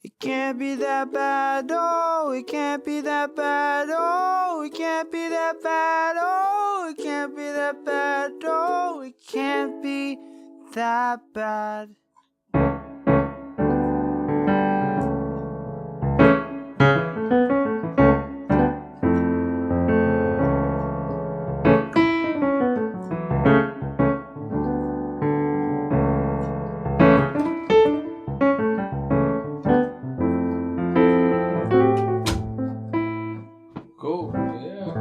It can't be that bad, oh, it can't be that bad, oh, it can't be that bad, oh, it can't be that bad, oh, it can't be that bad. Cool. Yeah.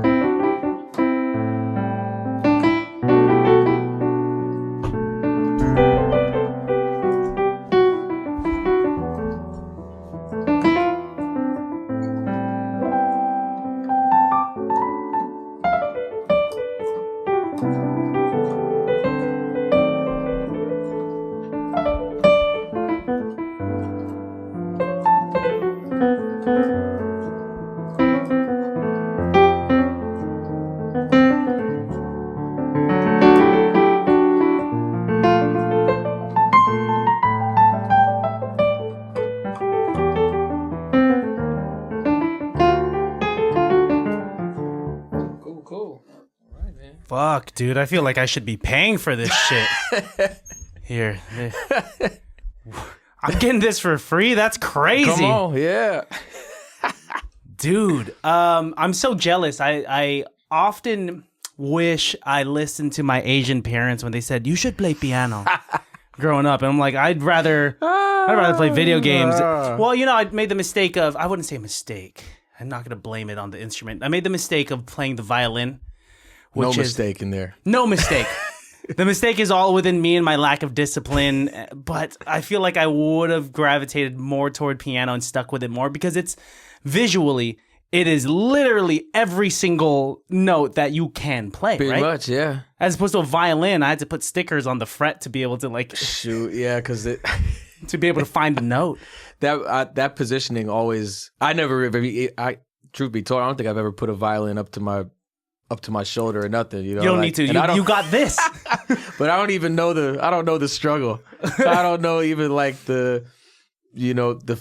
Cool. All right, man. Fuck, dude, I feel like I should be paying for this shit. Here. I'm getting this for free? That's crazy. Come on, yeah. Dude, I'm so jealous. I often wish I listened to my Asian parents when they said, you should play piano growing up. And I'm like, I'd rather play video games. Well, you know, I made the mistake of, I wouldn't say mistake. I'm not going to blame it on the instrument. I made the mistake of playing the violin. No mistake in there. No mistake. The mistake is all within me and my lack of discipline, but I feel like I would have gravitated more toward piano and stuck with it more because it's visually, it is literally every single note that you can play, Pretty right? much, yeah. As opposed to a violin, I had to put stickers on the fret to be able to like Shoot, yeah, because it to be able to find the note. that positioning always. I truth be told, I don't think I've ever put a violin up to my shoulder or nothing. You know, You don't need to. You got this. But I don't know the struggle. I don't know even like the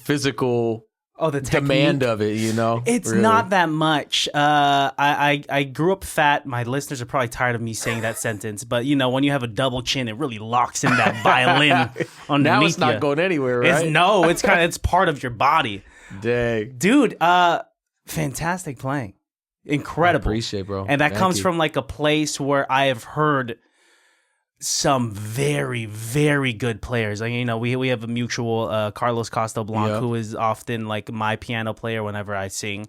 physical the demand technique. of it, you know? It's really. not that much. I grew up fat. My listeners are probably tired of me saying that sentence, but you know, when you have a double chin, it really locks in that violin underneath. Now it's not you. going anywhere, right? It's part of your body. Dang. Dude, fantastic playing. Incredible. I appreciate, bro. And that Thank comes you. from like a place where I have heard some very, very good players. Like, you know, we have a mutual, Carlos Castelblanc, Yeah. who is often like my piano player whenever I sing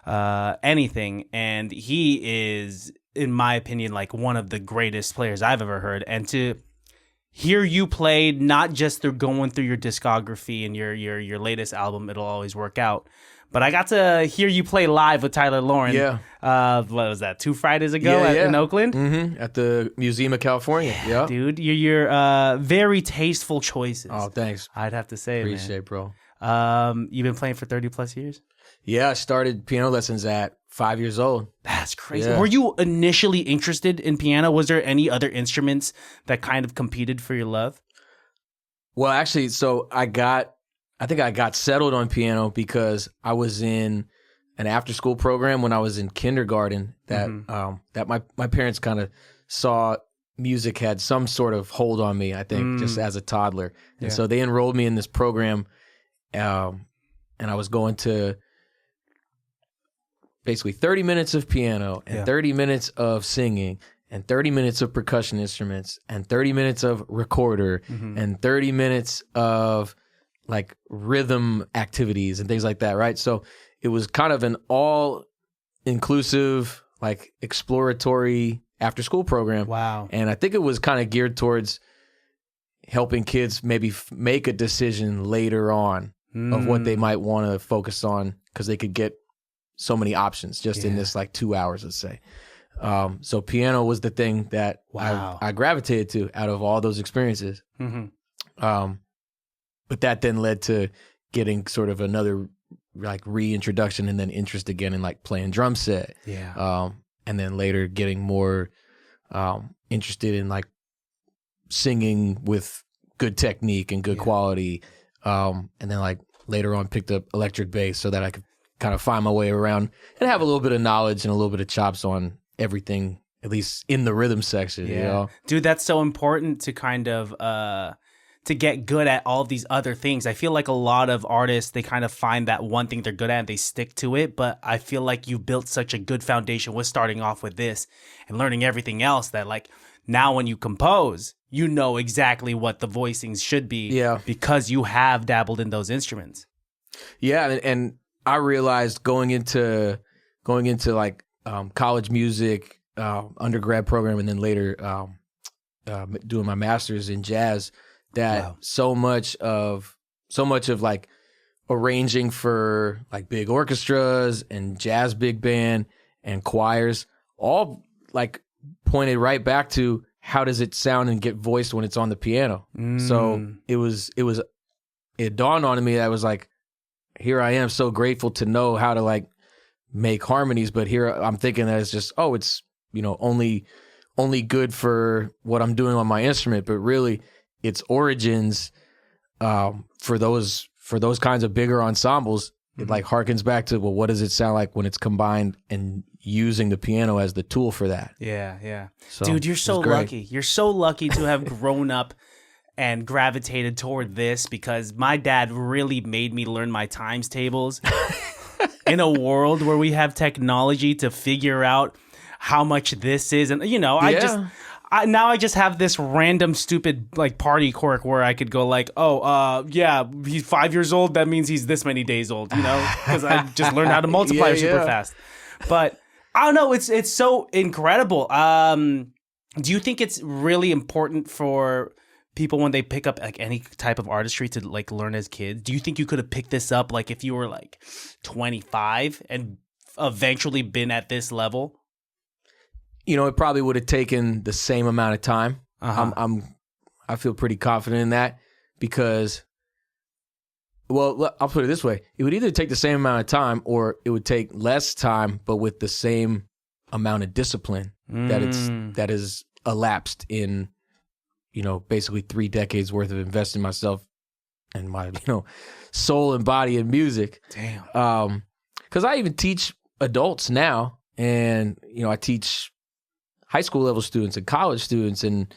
anything. And he is, in my opinion, like one of the greatest players I've ever heard. And to hear you play, not just through going through your discography and your latest album, It'll Always Work Out, but I got to hear you play live with Tyler Lauren. Yeah. What was that? 2 Fridays ago in Oakland? Mm-hmm. At the Museum of California. Yeah. Dude, you're very tasteful choices. Oh, thanks. I'd have to say, Appreciate, bro. man. You've been playing for 30 plus years? Yeah, I started piano lessons at 5 years old. That's crazy. Yeah. Were you initially interested in piano? Was there any other instruments that kind of competed for your love? Well, actually, so I think I got settled on piano because I was in an after-school program when I was in kindergarten that that my parents kind of saw music had some sort of hold on me, I think, just as a toddler. And so they enrolled me in this program, and I was going to basically 30 minutes of piano and 30 minutes of singing and 30 minutes of percussion instruments and 30 minutes of recorder and 30 minutes of like rhythm activities and things like that, right? So it was kind of an all-inclusive, like exploratory after-school program. Wow. And I think it was kind of geared towards helping kids maybe make a decision later on of what they might want to focus on because they could get so many options just in this like 2 hours, let's say. So piano was the thing that I gravitated to out of all those experiences. But that then led to getting sort of another like reintroduction and then interest again in like playing drum set. Yeah. And then later getting more interested in like singing with good technique and good quality. And then like later on picked up electric bass so that I could kind of find my way around and have a little bit of knowledge and a little bit of chops on everything, at least in the rhythm section. Yeah. You know? Dude, that's so important to kind of to get good at all of these other things. I feel like a lot of artists, they kind of find that one thing they're good at and they stick to it. But I feel like you built such a good foundation with starting off with this and learning everything else that like now when you compose, you know exactly what the voicings should be because you have dabbled in those instruments. Yeah. And I realized going into like college music, undergrad program, and then later doing my master's in jazz, that so much of like arranging for like big orchestras and jazz big band and choirs all like pointed right back to how does it sound and get voiced when it's on the piano. So it dawned on me that I was like, here I am so grateful to know how to like make harmonies, but here I'm thinking that it's just, it's, you know, only good for what I'm doing on my instrument, but really its origins for those kinds of bigger ensembles, it like harkens back to, well, what does it sound like when it's combined and using the piano as the tool for that? Yeah. So, dude, you're so lucky. You're so lucky to have grown up and gravitated toward this because my dad really made me learn my times tables in a world where we have technology to figure out how much this is. And, you know, I just have this random stupid like party quirk where I could go like, he's 5 years old. That means he's this many days old, you know, because I just learned how to multiply super fast. But I don't know. It's so incredible. Do you think it's really important for people when they pick up like any type of artistry to like learn as kids? Do you think you could have picked this up like if you were like 25 and eventually been at this level? You know, it probably would have taken the same amount of time. I feel pretty confident in that because, well, I'll put it this way. It would either take the same amount of time or it would take less time, but with the same amount of discipline that is elapsed in, you know, basically 3 decades worth of investing myself and my, you know, soul and body in music. Damn. Because I even teach adults now, and, you know, I teach high school level students and college students and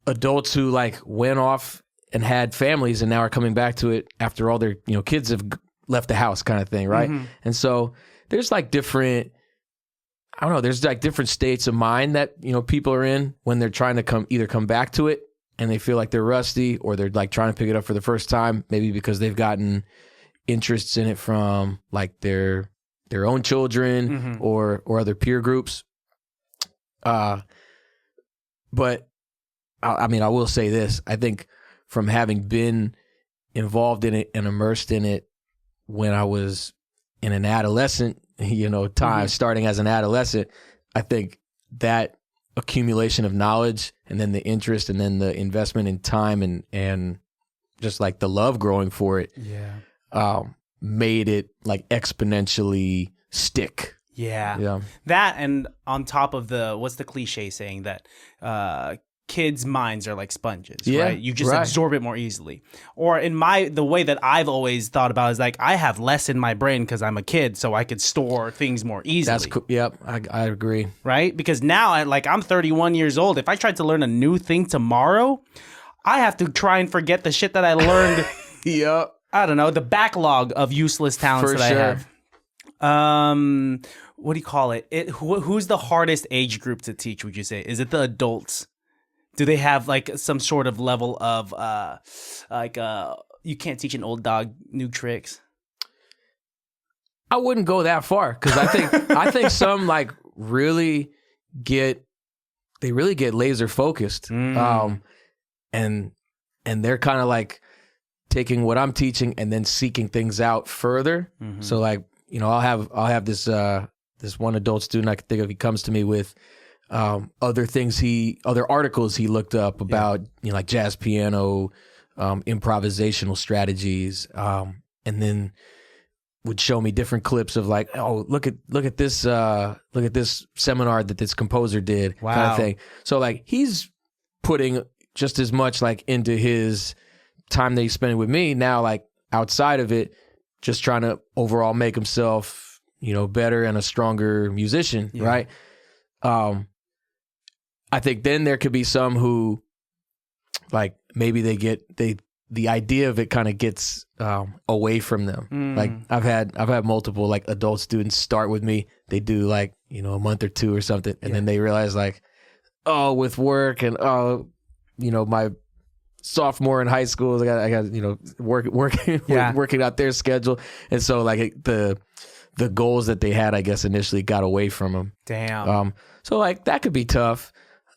adults who like went off and had families and now are coming back to it after all their, you know, kids have left the house kind of thing. Right. Mm-hmm. And so there's like different states of mind that, you know, people are in when they're trying to come back to it and they feel like they're rusty or they're like trying to pick it up for the first time, maybe because they've gotten interests in it from like their own children or other peer groups. But I mean, I will say this. I think from having been involved in it and immersed in it when I was in an adolescent, you know, time, starting as an adolescent, I think that accumulation of knowledge and then the interest and then the investment in time and just like the love growing for it, made it like exponentially stick. Yeah. That, and on top of what's the cliche saying that kids' minds are like sponges, right? You just absorb it more easily. Or in the way that I've always thought about it is like I have less in my brain because I'm a kid, so I could store things more easily. That's cool. Yep, I agree. Right? Because now I'm 31 years old. If I tried to learn a new thing tomorrow, I have to try and forget the shit that I learned. Yep. I don't know, the backlog of useless talents I have. What do you call it? Who's the hardest age group to teach, would you say? Is it the adults? Do they have like some sort of level of you can't teach an old dog new tricks? I wouldn't go that far because I think some like really get laser focused. And they're kind of like taking what I'm teaching and then seeking things out further. So like, you know, I'll have this one adult student I can think of. He comes to me with other articles he looked up about, you know, like jazz piano, improvisational strategies, and then would show me different clips of like, oh, look at this seminar that this composer did, kind of thing. So like he's putting just as much like into his time that he's spending with me now, like outside of it, just trying to overall make himself, better and a stronger musician, right? I think then there could be some who, like, maybe the idea of it kind of gets away from them. Like I've had multiple like adult students start with me. They do like, a month or two or something, and then they realize like, oh, with work and my sophomore in high school, I got working out their schedule, and so like the goals that they had, I guess, initially got away from them. Damn. So like that could be tough.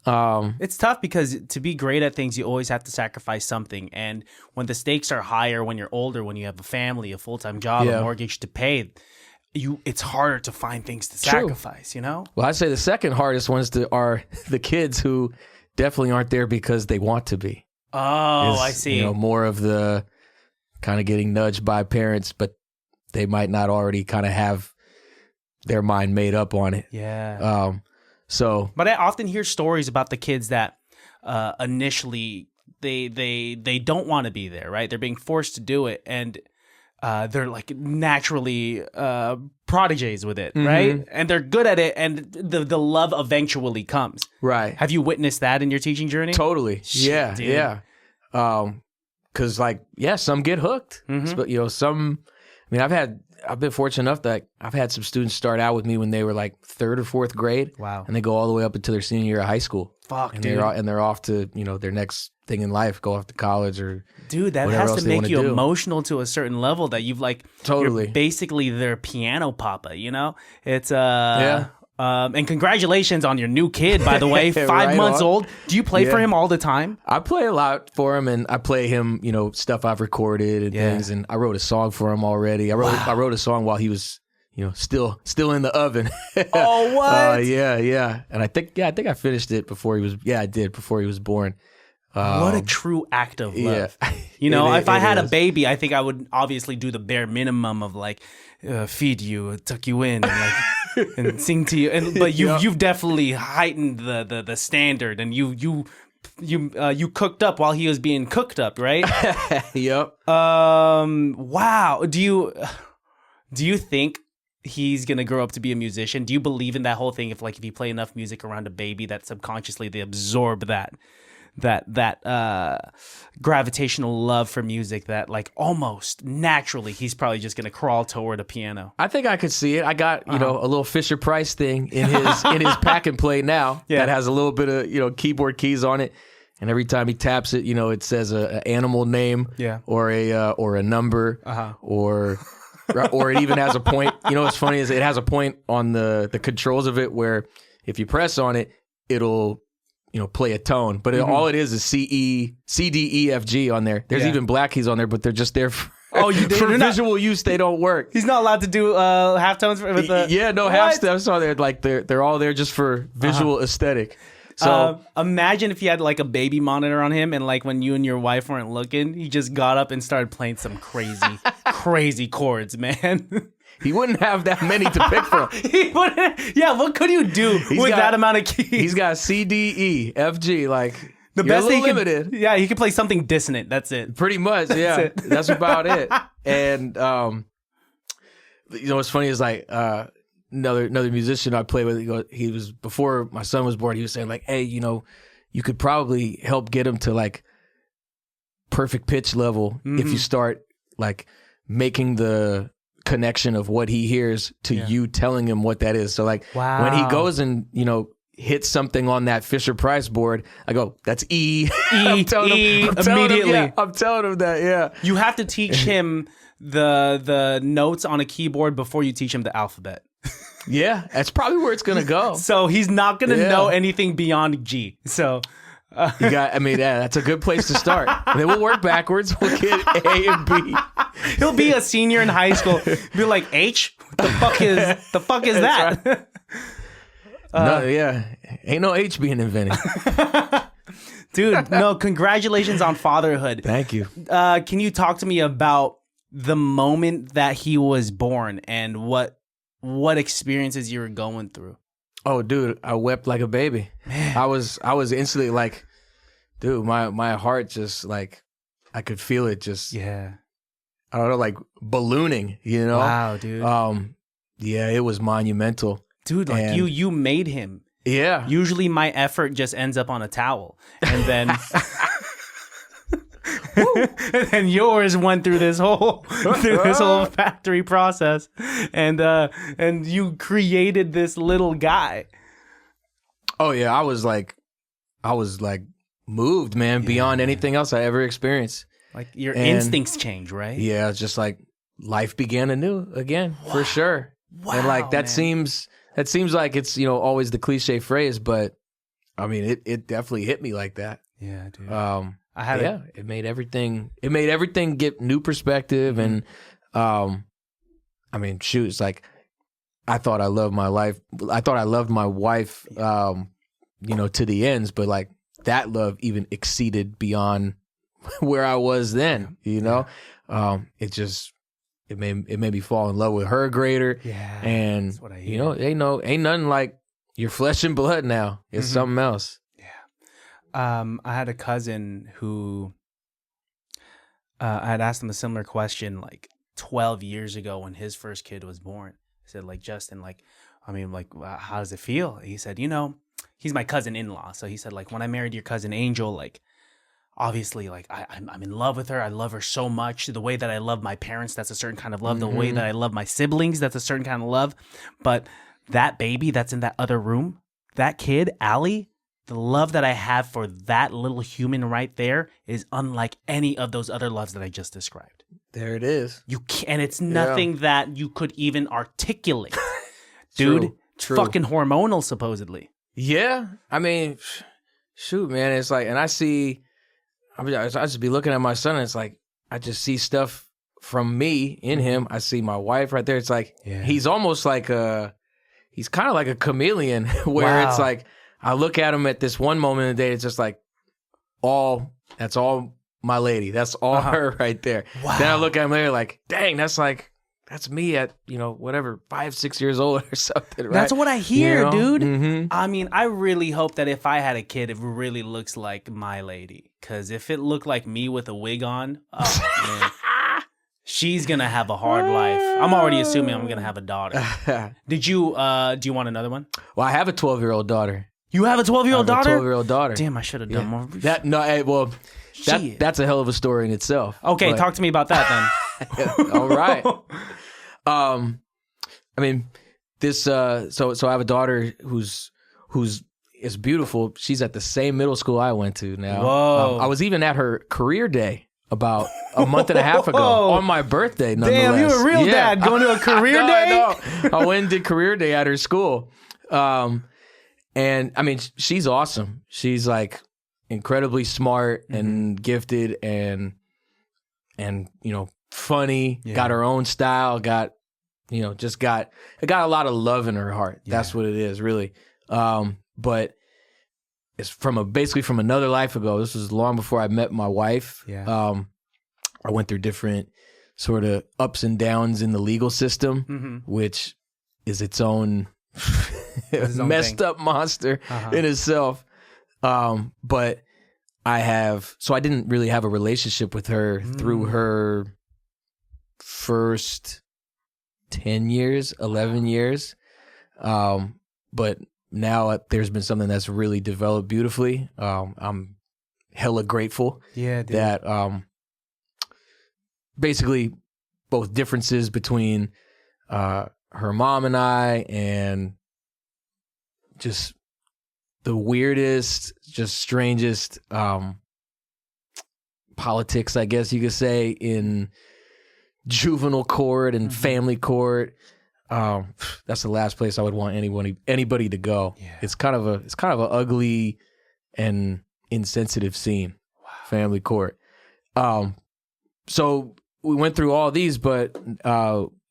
It's tough because to be great at things, you always have to sacrifice something. And when the stakes are higher, when you're older, when you have a family, a full-time job, a mortgage to pay, it's harder to find things to sacrifice, Well, I'd say the second hardest ones are the kids who definitely aren't there because they want to be. Oh, I see. More of the kind of getting nudged by parents, but they might not already kind of have their mind made up on it. Yeah. But I often hear stories about the kids that initially they don't want to be there, right? They're being forced to do it, and they're like naturally prodigies with it, right? And they're good at it, and the love eventually comes. Right. Have you witnessed that in your teaching journey? Totally. Shit, dude. Yeah. Because some get hooked, but some. I mean, I've been fortunate enough that I've had some students start out with me when they were like 3rd or 4th grade. Wow. And they go all the way up until their senior year of high school. Fuck, and dude. They're off to, their next thing in life, go off to college or dude, that has to make you emotional to a certain level that you've like totally you're basically their piano papa, It's and congratulations on your new kid, by the way. 5 months old. Do you play for him all the time? I play a lot for him, and I play him, stuff I've recorded and things. And I wrote a song for him already. I wrote a song while he was, still in the oven. Oh, what? Yeah. And I think I finished it before he was. Yeah, I did before he was born. What a true act of love. If I had a baby, I think I would obviously do the bare minimum of like feed you, tuck you in, and like and sing to you. But you've definitely heightened the standard, and you cooked up while he was being cooked up, right? Yep. Wow. Do you think he's gonna grow up to be a musician? Do you believe in that whole thing? If you play enough music around a baby, that subconsciously they absorb that gravitational love for music, that like almost naturally he's probably just gonna crawl toward a piano? I think I could see it. I got a little Fisher Price thing in his pack and play now that has a little bit of keyboard keys on it, and every time he taps it, it says a animal name or a number or it even has a point. What's funny is it has a point on the controls of it where if you press on it, it'll play a tone, but all it is C, D, E, F, G on there. There's even black keys on there, but they're just there for, for visual use. They don't work. He's not allowed to do halftones with the half steps on there. Like they're all there just for visual aesthetic. So imagine if you had like a baby monitor on him, and like when you and your wife weren't looking, he just got up and started playing some crazy chords, man. He wouldn't have that many to pick from. He wouldn't. Yeah, what could you do that amount of keys? He's got C, D, E, F, G. Like the best thing limited. He could play something dissonant. That's it. Pretty much. Yeah, that's about it. And what's funny is like another musician I play with. He was before my son was born. He was saying like, hey, you could probably help get him to like perfect pitch level if you start like making the connection of what he hears to you telling him what that is. So like when he goes and hits something on that Fisher Price board, I go, that's E. I'm telling him that. Yeah, you have to teach him the notes on a keyboard before you teach him the alphabet. Yeah, that's probably where it's gonna go. So he's not gonna know anything beyond G. So that's a good place to start. And then we'll work backwards. We'll get A and B. He'll be a senior in high school. Be like, H? The fuck is that? Right. Ain't no H being invented. Dude, no, congratulations on fatherhood. Thank you. Can you talk to me about the moment that he was born and what experiences you were going through? Oh, dude, I wept like a baby. Man. I was instantly like, dude, my heart just like, I could feel it just. Yeah. I don't know, like ballooning, you know? Wow, dude. Yeah, it was monumental. Dude, like And you made him. Yeah. Usually my effort just ends up on a towel. And then and then yours went through this whole factory process. And you created this little guy. Oh yeah, I was like moved, man, beyond anything else I ever experienced. Like your instincts change, right? Yeah, it's just like life began anew again, for sure. Wow, and like that man. seems like it's, you know, always the cliche phrase, but I mean it definitely hit me like that. Yeah, dude. It made everything get new perspective. And I mean, shoot, it's like I thought I loved my life. I thought I loved my wife, you know, to the ends, but like that love even exceeded beyond where I was then, you know? It made me fall in love with her greater. Yeah. And that's what I hear. You know, ain't nothing like your flesh and blood now. It's something else. Yeah. I had a cousin who I had asked him a similar question like 12 years ago when his first kid was born. I said, like, Justin, like, I mean, like, how does it feel? He said, you know, he's my cousin-in-law. So he said, like, when I married your cousin Angel, like, obviously, like, I'm in love with her. I love her so much. The way that I love my parents, that's a certain kind of love. The way that I love my siblings, that's a certain kind of love. But that baby that's in that other room, that kid, Allie, the love that I have for that little human right there is unlike any of those other loves that I just described. There it is. You can't, and it's nothing that you could even articulate. Dude, True. Fucking hormonal, supposedly. Yeah. I mean, shoot, man. It's like, and I just be looking at my son, and it's like, I just see stuff from me in him. I see my wife right there. It's like, he's almost like he's kind of like a chameleon where it's like, I look at him at this one moment in the day, it's just like, that's all my lady. That's all her right there. Wow. Then I look at him later like, dang, that's me at, you know, whatever, 5-6 years old or something, right? That's what I hear, you know? dude. Mm-hmm. I mean, I really hope that if I had a kid, it really looks like my lady. Because if it looked like me with a wig on, oh, man, she's going to have a hard life. I'm already assuming I'm going to have a daughter. Do you want another one? Well, I have a 12-year-old daughter. You have a 12-year-old daughter? A 12-year-old daughter. Damn, I should have done more. That's a hell of a story in itself. Okay, but... talk to me about that then. All right. I mean, this. So I have a daughter who's is beautiful. She's at the same middle school I went to now. Whoa. I was even at her career day about a month and a half ago on my birthday. Damn, you a real dad going to a career day? I went and did career day at her school. And I mean, she's awesome. She's like incredibly smart and gifted and you know, funny, got her own style, got a lot of love in her heart. That's what it is, really. But it's basically from another life ago. This was long before I met my wife. I went through different sort of ups and downs in the legal system, which is its own messed up monster in itself. But I didn't really have a relationship with her through her first 10 years, 11 years. But now there's been something that's really developed beautifully. I'm hella grateful that basically both differences between her mom and I, and just the weirdest, just strangest politics, I guess you could say, in juvenile court and family court. That's the last place I would want anybody to go. It's kind of a ugly and insensitive scene. Family court. So we went through all these, but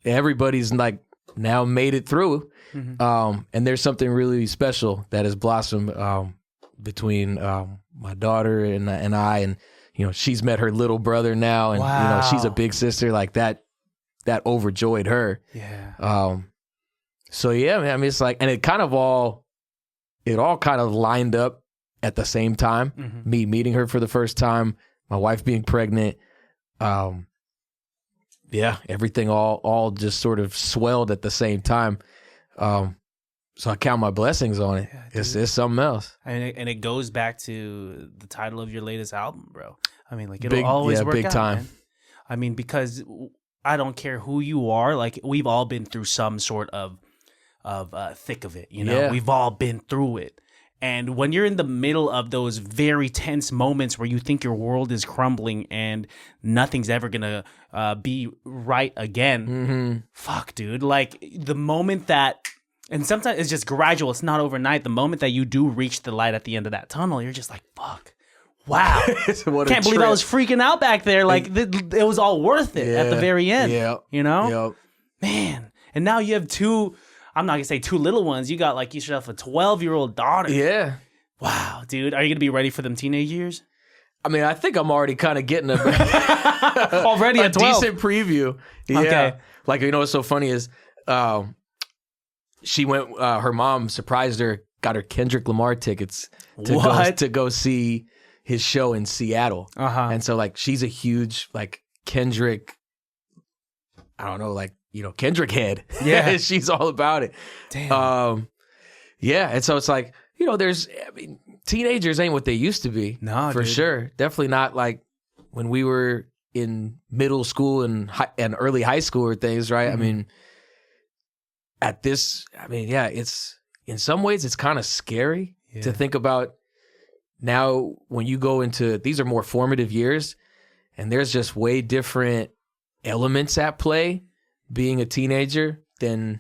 everybody's like now made it through. And there's something really special that has blossomed between my daughter and I, and you know, she's met her little brother now, and you know, she's a big sister. Like that overjoyed her. So yeah, man, I mean, it's like, and it all kind of lined up at the same time. Me meeting her for the first time, my wife being pregnant, yeah, everything all just sort of swelled at the same time. So I count my blessings on it. Yeah, it's something else. And it goes back to the title of your latest album, bro. I mean, like, it'll always work big out, time. man. I mean, because I don't care who you are. Like, we've all been through some sort of thick of it, you know? Yeah. We've all been through it. And when you're in the middle of those very tense moments where you think your world is crumbling and nothing's ever going to be right again, fuck, dude. Like, the moment that... And sometimes it's just gradual. It's not overnight. The moment that you do reach the light at the end of that tunnel, you're just like, fuck. Wow. Can't believe I was freaking out back there. Like, it was all worth it at the very end. Yeah. You know? Yep. Man. And now you have two, I'm not going to say two little ones. You got like yourself a 12-year-old daughter. Yeah. Wow, dude. Are you going to be ready for them teenage years? I mean, I think I'm already kind of getting already a at 12. decent preview. Yeah. Okay. Like, you know what's so funny is... she went. Her mom surprised her, got her Kendrick Lamar tickets to go see his show in Seattle. And so, like, she's a huge like Kendrick. I don't know, like, you know, Kendrick head. Yeah, she's all about it. Damn. Yeah, and so it's like, you know, I mean, teenagers ain't what they used to be. No, for dude. sure. Definitely not like when we were in middle school and early high school or things, right? I mean. It's in some ways it's kind of scary to think about now when you go into these are more formative years and there's just way different elements at play being a teenager than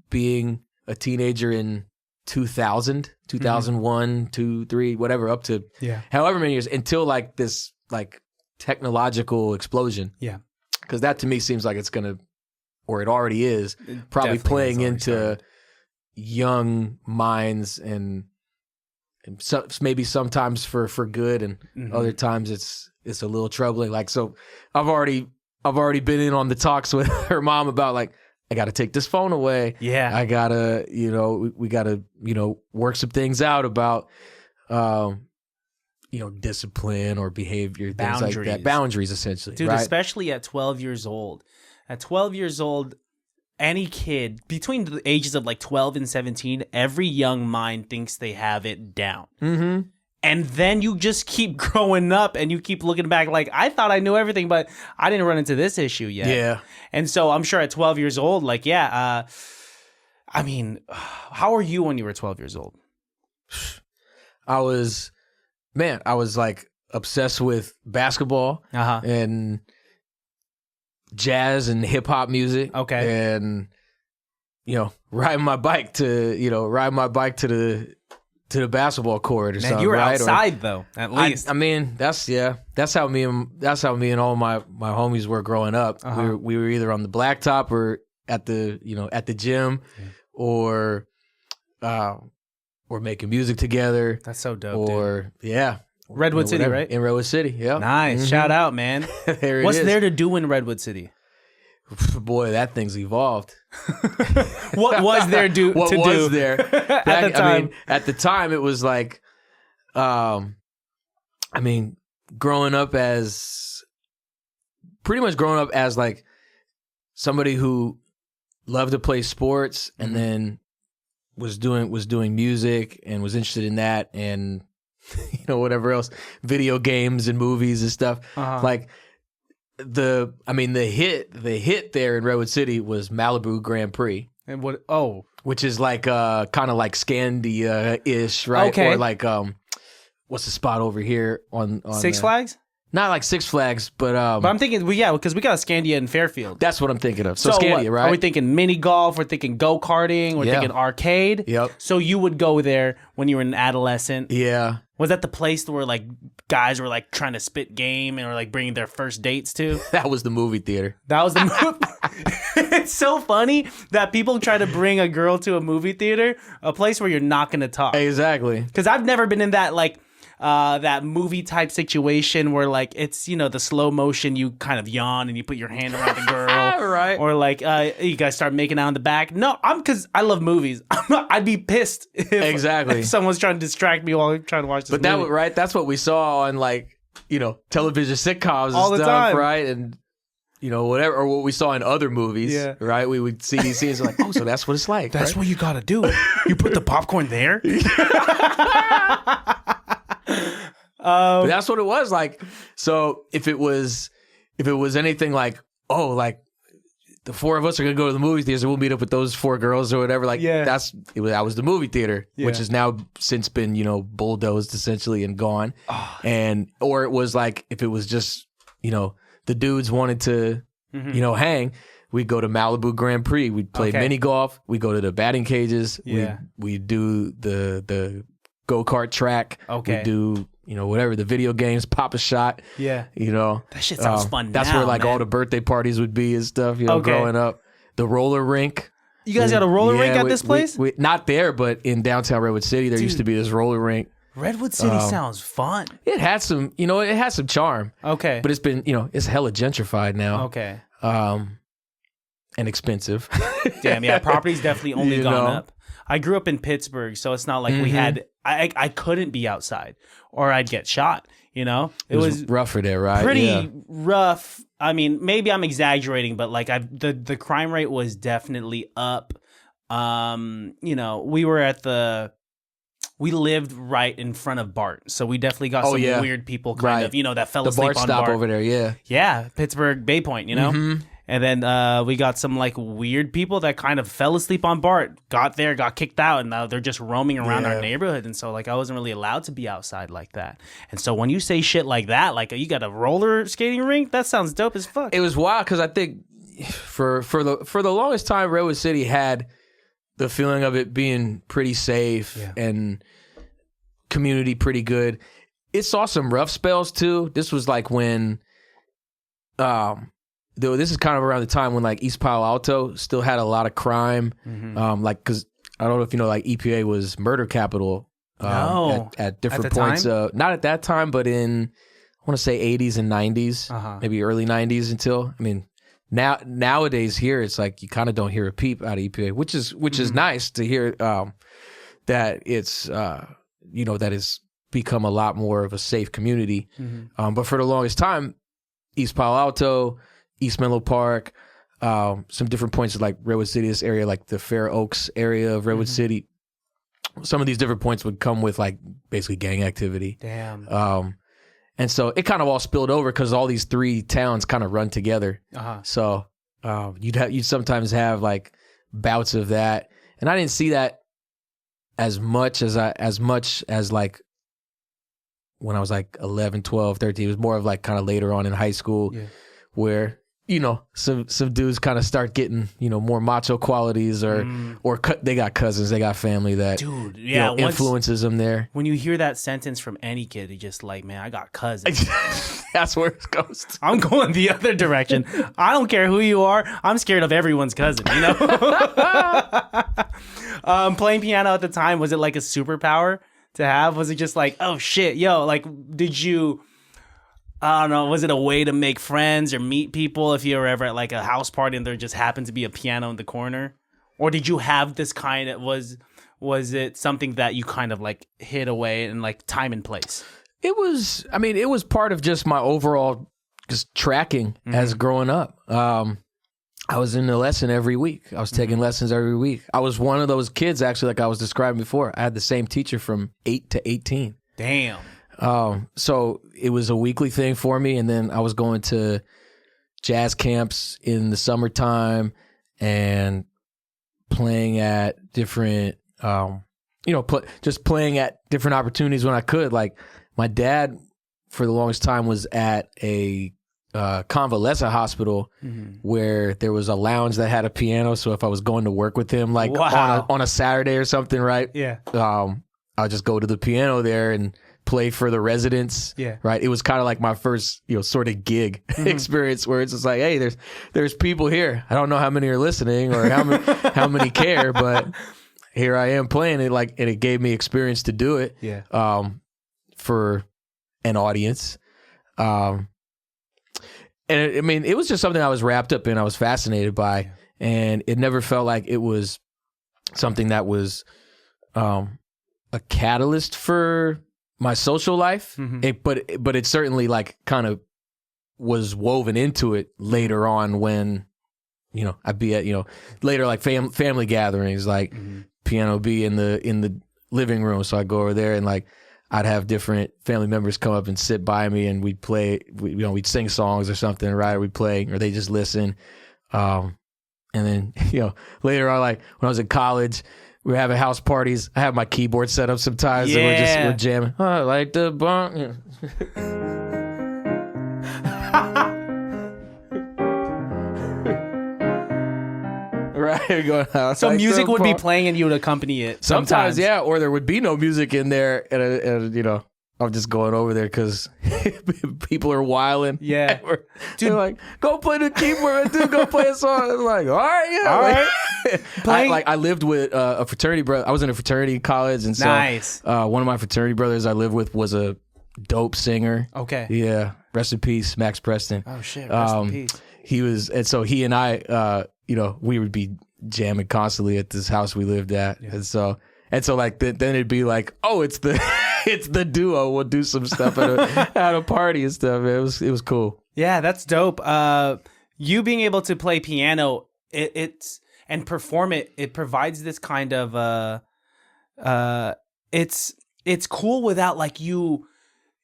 being a teenager in 2000, 2001, 2, 3, whatever, up to however many years until like this like technological explosion. Yeah. Because that to me seems like it's going to, or it already is, probably playing into young minds and so, maybe sometimes for good and other times it's a little troubling. Like, so I've already been in on the talks with her mom about like, I got to take this phone away. Yeah. I got to, you know, we got to, you know, work some things out about, you know, discipline or behavior, things like that. Boundaries, essentially. Dude, right? Especially at 12 years old. At 12 years old, any kid between the ages of like 12 and 17, every young mind thinks they have it down. Mm-hmm. And then you just keep growing up and you keep looking back like, I thought I knew everything, but I didn't run into this issue yet. Yeah. And so I'm sure at 12 years old, like, I mean, how were you when you were 12 years old? I was like obsessed with basketball and jazz and hip hop music. Okay. And, you know, riding my bike to the basketball court or something. You were right? outside though, at least. I mean, that's how me and all my homies were growing up. We were either on the blacktop or at the gym or making music together. That's so dope. Or dude. Redwood City, right? In Redwood City, yeah. Nice. Shout out, man. What's there to do in Redwood City? Boy, that thing's evolved. What was there to do? What was there? At the time? I mean, at the time, it was like, growing up as like somebody who loved to play sports and then was doing music and was interested in that and you know whatever else, video games and movies and stuff. Like the hit there in Redwood City was Malibu Grand Prix. And what? Which is like kind of like Scandia-ish, right? Okay. Or like what's the spot over here on Six Flags? Not like Six Flags, but I'm thinking, because we got a Scandia in Fairfield. That's what I'm thinking of. So Scandia, what? Right? Are we thinking mini golf? We're thinking go karting. We're thinking arcade. Yep. So you would go there when you were an adolescent. Yeah. Was that the place where like guys were like trying to spit game and were like bringing their first dates to? That was the movie theater. That was the movie. It's so funny that people try to bring a girl to a movie theater, a place where you're not going to talk. Exactly. Because I've never been in that like that movie type situation where like it's, you know, the slow motion, you kind of yawn and you put your hand around the girl. Right. Or like you guys start making out in the back. No, because I love movies. I'd be pissed if someone's trying to distract me while I'm trying to watch this movie. That's what we saw on like, you know, television sitcoms all and the stuff, time. right? And whatever, or what we saw in other movies, right? We would see these scenes like, oh, so that's what it's like. That's right? what you got to do. You put the popcorn there. But that's what it was like. So if it was anything like, oh, like the four of us are gonna go to the movie theaters and we'll meet up with those four girls or whatever, like that was the movie theater, which has now since been bulldozed essentially and gone. Or it was like if it was just the dudes wanted to hang, we'd go to Malibu Grand Prix, we'd play mini golf, we go to the batting cages, we do the go-kart track, we do whatever, the video games, pop a shot. That shit sounds fun. That's now, where like man. all the birthday parties would be and stuff, growing up. The roller rink. You guys got a roller rink at this place? We, not there, but in downtown Redwood City, there used to be this roller rink. Redwood City sounds fun. It had some, it has some charm. Okay. But it's been, it's hella gentrified now. Okay. And expensive. Damn, yeah, property's definitely only gone up. I grew up in Pittsburgh, so it's not like we had, I couldn't be outside or I'd get shot, It was rougher there, right? Pretty rough. I mean, maybe I'm exaggerating, but like the crime rate was definitely up. We lived right in front of BART, so we definitely got some weird people kind of, that fell asleep on stop BART. over there, Yeah, Pittsburgh Bay Point, And then we got some like weird people that kind of fell asleep on BART, got there, got kicked out, and now they're just roaming around our neighborhood. And so like I wasn't really allowed to be outside like that. And so when you say shit like that, like you got a roller skating rink, that sounds dope as fuck. It was wild because I think for the longest time, Redwood City had the feeling of it being pretty safe and community pretty good. It saw some rough spells too. This was like when, though this is kind of around the time when like East Palo Alto still had a lot of crime. Like, cause I don't know if like EPA was murder capital at different points. Not at that time, but in, I want to say 80s and 90s, maybe early 90s until, I mean, nowadays here, it's like you kind of don't hear a peep out of EPA, which is nice to hear that it's, that it's become a lot more of a safe community. But for the longest time, East Palo Alto, East Menlo Park, some different points of like Redwood City, this area, like the Fair Oaks area of Redwood City. Some of these different points would come with like basically gang activity. Damn. And so it kind of all spilled over because all these three towns kind of run together. So you'd sometimes have like bouts of that, and I didn't see that as much as like when I was like 11, 12, 13. It was more of like kind of later on in high school where some dudes kind of start getting more macho qualities or they got cousins, they got family that influences them there. When you hear that sentence from any kid, you just like, man, I got cousins. That's where it goes. I'm going the other direction. I don't care who you are. I'm scared of everyone's cousin. Playing piano at the time, was it like a superpower to have? Was it just like, oh shit, like did you? I don't know, was it a way to make friends or meet people if you were ever at like a house party and there just happened to be a piano in the corner? Or did you have this kind of, was it something that you kind of like hid away in like time and place? It was part of just my overall just tracking as growing up. I was in a lesson every week. I was taking lessons every week. I was one of those kids, actually, like I was describing before. I had the same teacher from 8 to 18. Damn. So it was a weekly thing for me, and then I was going to jazz camps in the summertime and playing at different, just playing at different opportunities when I could. Like my dad, for the longest time, was at a convalescent hospital where there was a lounge that had a piano. So if I was going to work with him, like on a Saturday or something, right? I'll just go to the piano there and play for the residents. Right. It was kind of like my first, sort of gig experience where it's just like, hey, there's people here. I don't know how many are listening or how many care, but here I am playing it, like, and it gave me experience to do it. For an audience. And it was just something I was wrapped up in. I was fascinated by, and it never felt like it was something that was a catalyst for my social life. But it certainly like kind of was woven into it later on when, I'd be at, later like family gatherings, like piano be in the living room. So I'd go over there and like, I'd have different family members come up and sit by me and we'd play, we'd sing songs or something, right? Or we'd play, or they just listen. And then, later on, like when I was in college, we were having house parties. I have my keyboard set up sometimes and we're jamming. Oh, I like the bunk. Right, going, so like music would be playing and you would accompany it. Sometimes, yeah, or there would be no music in there, and I'm just going over there because people are wilding. Yeah, dude, like go play the keyboard, dude. Go play a song. I'm like, all right, yeah, all right. I lived with a fraternity brother. I was in a fraternity in college, and so nice. One of my fraternity brothers I lived with was a dope singer. Okay, yeah, rest in peace, Max Preston. Oh shit, rest in peace. He was, and so he and I, we would be jamming constantly at this house we lived at, and so like then it'd be like, oh, it's the duo. We'll do some stuff at a party and stuff. It was cool. Yeah, that's dope. You being able to play piano, it's and perform it. It provides this kind of it's cool without like you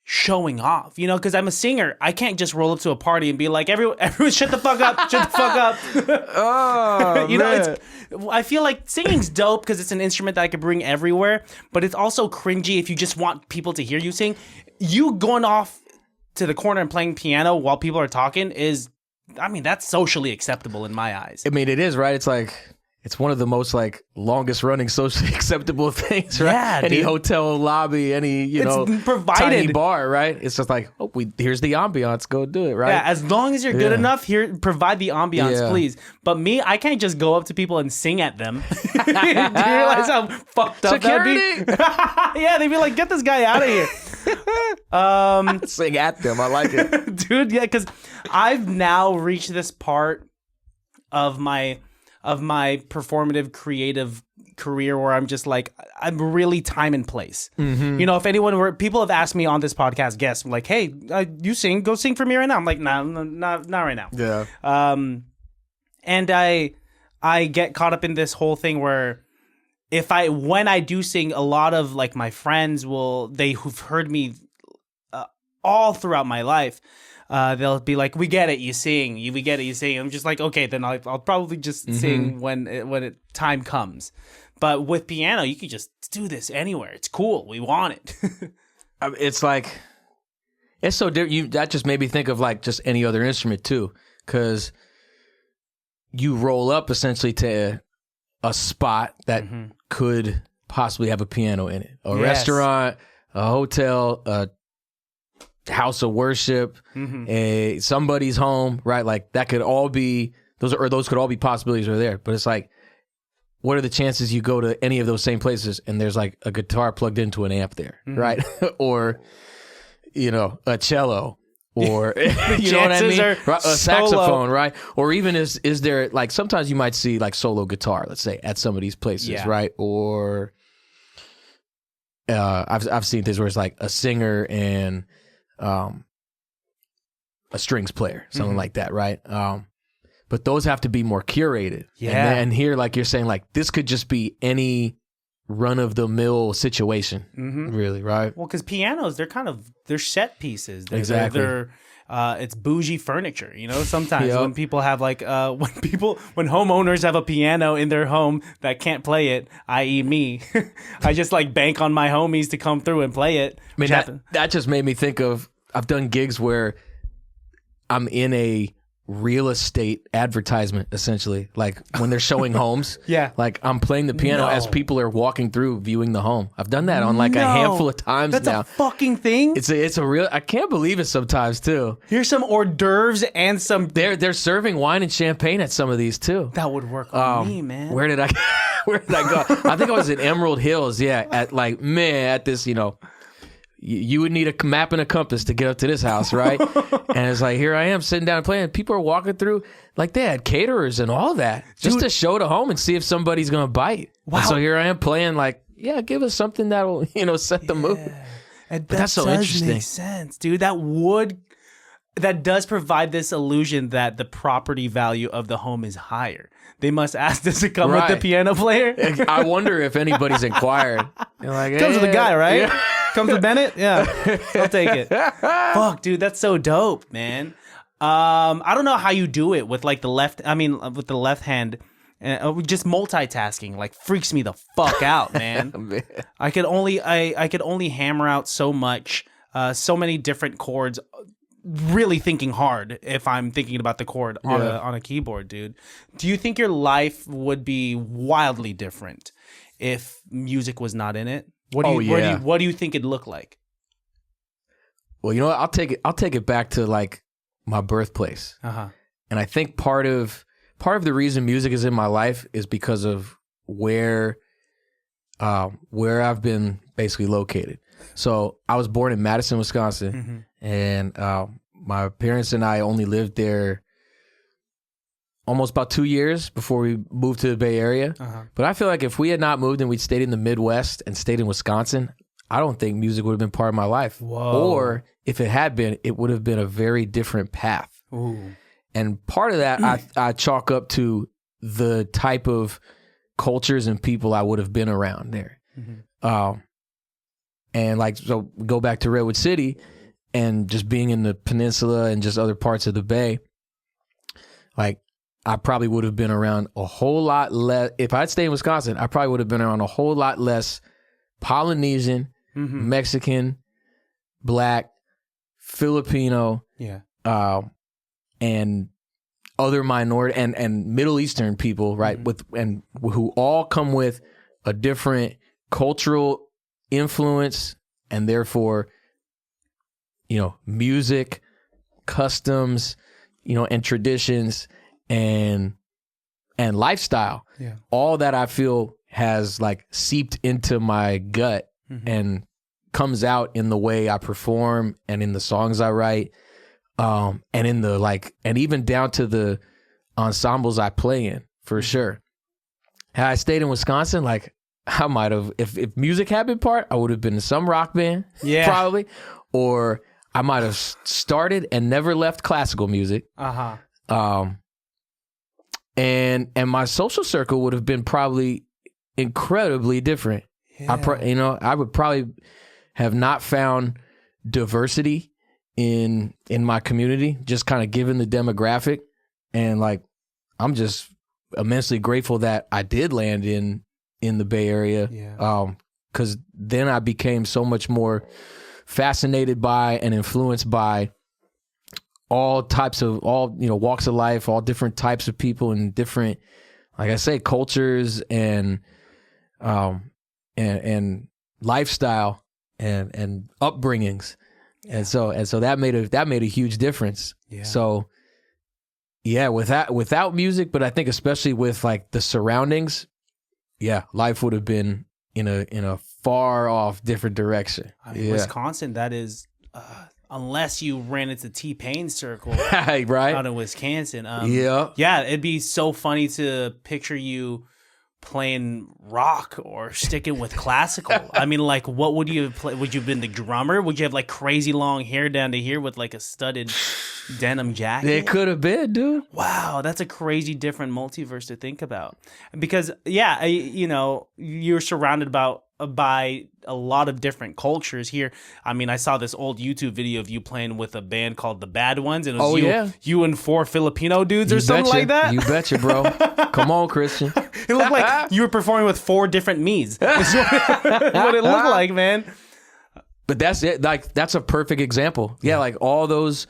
showing off, because I'm a singer. I can't just roll up to a party and be like, everyone shut the fuck up, shut the fuck up. Oh, man. I feel like singing's dope because it's an instrument that I could bring everywhere, but it's also cringy if you just want people to hear you sing. You going off to the corner and playing piano while people are talking that's socially acceptable in my eyes. I mean, it is, right? It's like, it's one of the most like longest running socially acceptable things, right? Yeah, any dude. Hotel lobby, any it's provided. tiny bar, right? It's just like, here's the ambiance, go do it, right? Yeah, as long as you're good enough, here provide the ambiance, please. But me, I can't just go up to people and sing at them. Do you realize how fucked up Security! that'd be? Yeah, they'd be like, get this guy out of here. Sing at them, I like it, dude. Yeah, because I've now reached this part of my performative creative career where I'm just like, I'm really time and place. Mm-hmm. If people have asked me on this podcast, guests, like, hey, you sing, go sing for me right now. I'm like, nah, not right now. Yeah. And I get caught up in this whole thing where when I do sing, a lot of like my friends who've heard me all throughout my life, they'll be like, we get it, you sing. We get it, you sing. I'm just like, okay, then I'll probably just sing when time comes. But with piano, you can just do this anywhere. It's cool. We want it. It's like, it's so different. That just made me think of like just any other instrument too, because you roll up essentially to a spot that could possibly have a piano in it. A restaurant, a hotel, a house of worship, somebody's home, right? Like that could all be those could all be possibilities are there. But it's like, what are the chances you go to any of those same places and there's like a guitar plugged into an amp there, right? Or a cello, or you know what I mean? A saxophone, right? Or even is there like sometimes you might see like solo guitar, let's say, at some of these places, right? Or I've seen things where it's like a singer and a strings player, something like that, right? But those have to be more curated. Yeah. And here, like you're saying, like this could just be any run-of-the-mill situation, really, right? Well, because pianos, they're set pieces. Exactly. They're it's bougie furniture, sometimes when people have like when homeowners have a piano in their home that can't play it, i.e. me, I just like bank on my homies to come through and play it. I mean, that just made me think of, I've done gigs where I'm in a real estate advertisement, essentially, like when they're showing homes. Yeah, like I'm playing the piano as people are walking through viewing the home. I've done that on like a handful of times. That's now. A fucking thing. It's a real, I can't believe it sometimes too. Here's some hors d'oeuvres and some they're serving wine and champagne at some of these too. That would work on me, man. Where did I go? I think I was in Emerald Hills, at this, you would need a map and a compass to get up to this house, right? And it's like, here I am sitting down and playing. People are walking through, like they had caterers and all that, just to show the home and see if somebody's going to bite. Wow. And so here I am playing like, give us something that'll, set the mood. And but that's so interesting. Makes sense, dude. That would, that does provide this illusion that the property value of the home is higher. They must ask this to come with the piano player. I wonder if anybody's inquired. You're like, comes with a guy, right? Yeah. Comes with Bennett? Yeah. I'll take it. Fuck, dude, that's so dope, man. I don't know how you do it with like with the left hand. Just multitasking like freaks me the fuck out, man. I could only hammer out so much, so many different chords, really thinking hard if I'm thinking about the chord on a keyboard, dude. Do you think your life would be wildly different if music was not in it? What do you think it'd look like? Well, you know what? I'll take it back to like my birthplace. And I think part of the reason music is in my life is because of where I've been basically located. So I was born in Madison, Wisconsin, and my parents and I only lived there almost about 2 years before we moved to the Bay Area. But I feel like if we had not moved and we'd stayed in the Midwest and stayed in Wisconsin, I don't think music would have been part of my life. Whoa. Or if it had been, it would have been a very different path. Ooh. And part of that I chalk up to the type of cultures and people I would have been around there. And like, so go back to Redwood City and just being in the peninsula and just other parts of the Bay, like I probably would have been around a whole lot less. If I'd stayed in Wisconsin, I probably would have been around a whole lot less Polynesian, Mexican, Black, Filipino, and other minority and Middle Eastern people, right? Who all come with a different cultural influence and therefore, music, customs, and traditions and lifestyle. Yeah. All that I feel has like seeped into my gut and comes out in the way I perform and in the songs I write. And in the and even down to the ensembles I play in, for sure. Had I stayed in Wisconsin, like I might have, if music had been part, I would have been in some rock band, probably, or I might have started and never left classical music. And my social circle would have been probably incredibly different. Yeah. I would probably have not found diversity in my community, just kind of given the demographic. And like, I'm just immensely grateful that I did land in the Bay Area. Because then I became so much more fascinated by and influenced by all walks of life, all different types of people and different, like I say, cultures and lifestyle and upbringings. And so that made a huge difference. Yeah. So without music, but I think especially with like the surroundings, life would have been in a far off different direction. I mean, Wisconsin, that is unless you ran into T-Pain's circle right out in Wisconsin. It'd be so funny to picture you playing rock or sticking with classical. I mean, like, what would you have played? Would you have been the drummer? Would you have like crazy long hair down to here with like a studded denim jacket? It could have been, dude. Wow, that's a crazy different multiverse to think about. Because you're surrounded by a lot of different cultures here. I mean, I saw this old YouTube video of you playing with a band called The Bad Ones, and it was you and 4 Filipino dudes or something like that. You betcha, bro. Come on, Christian. It looked like you were performing with 4 different me's. That's what it looked like, man. But that's it. Like, that's a perfect example. Yeah, like all those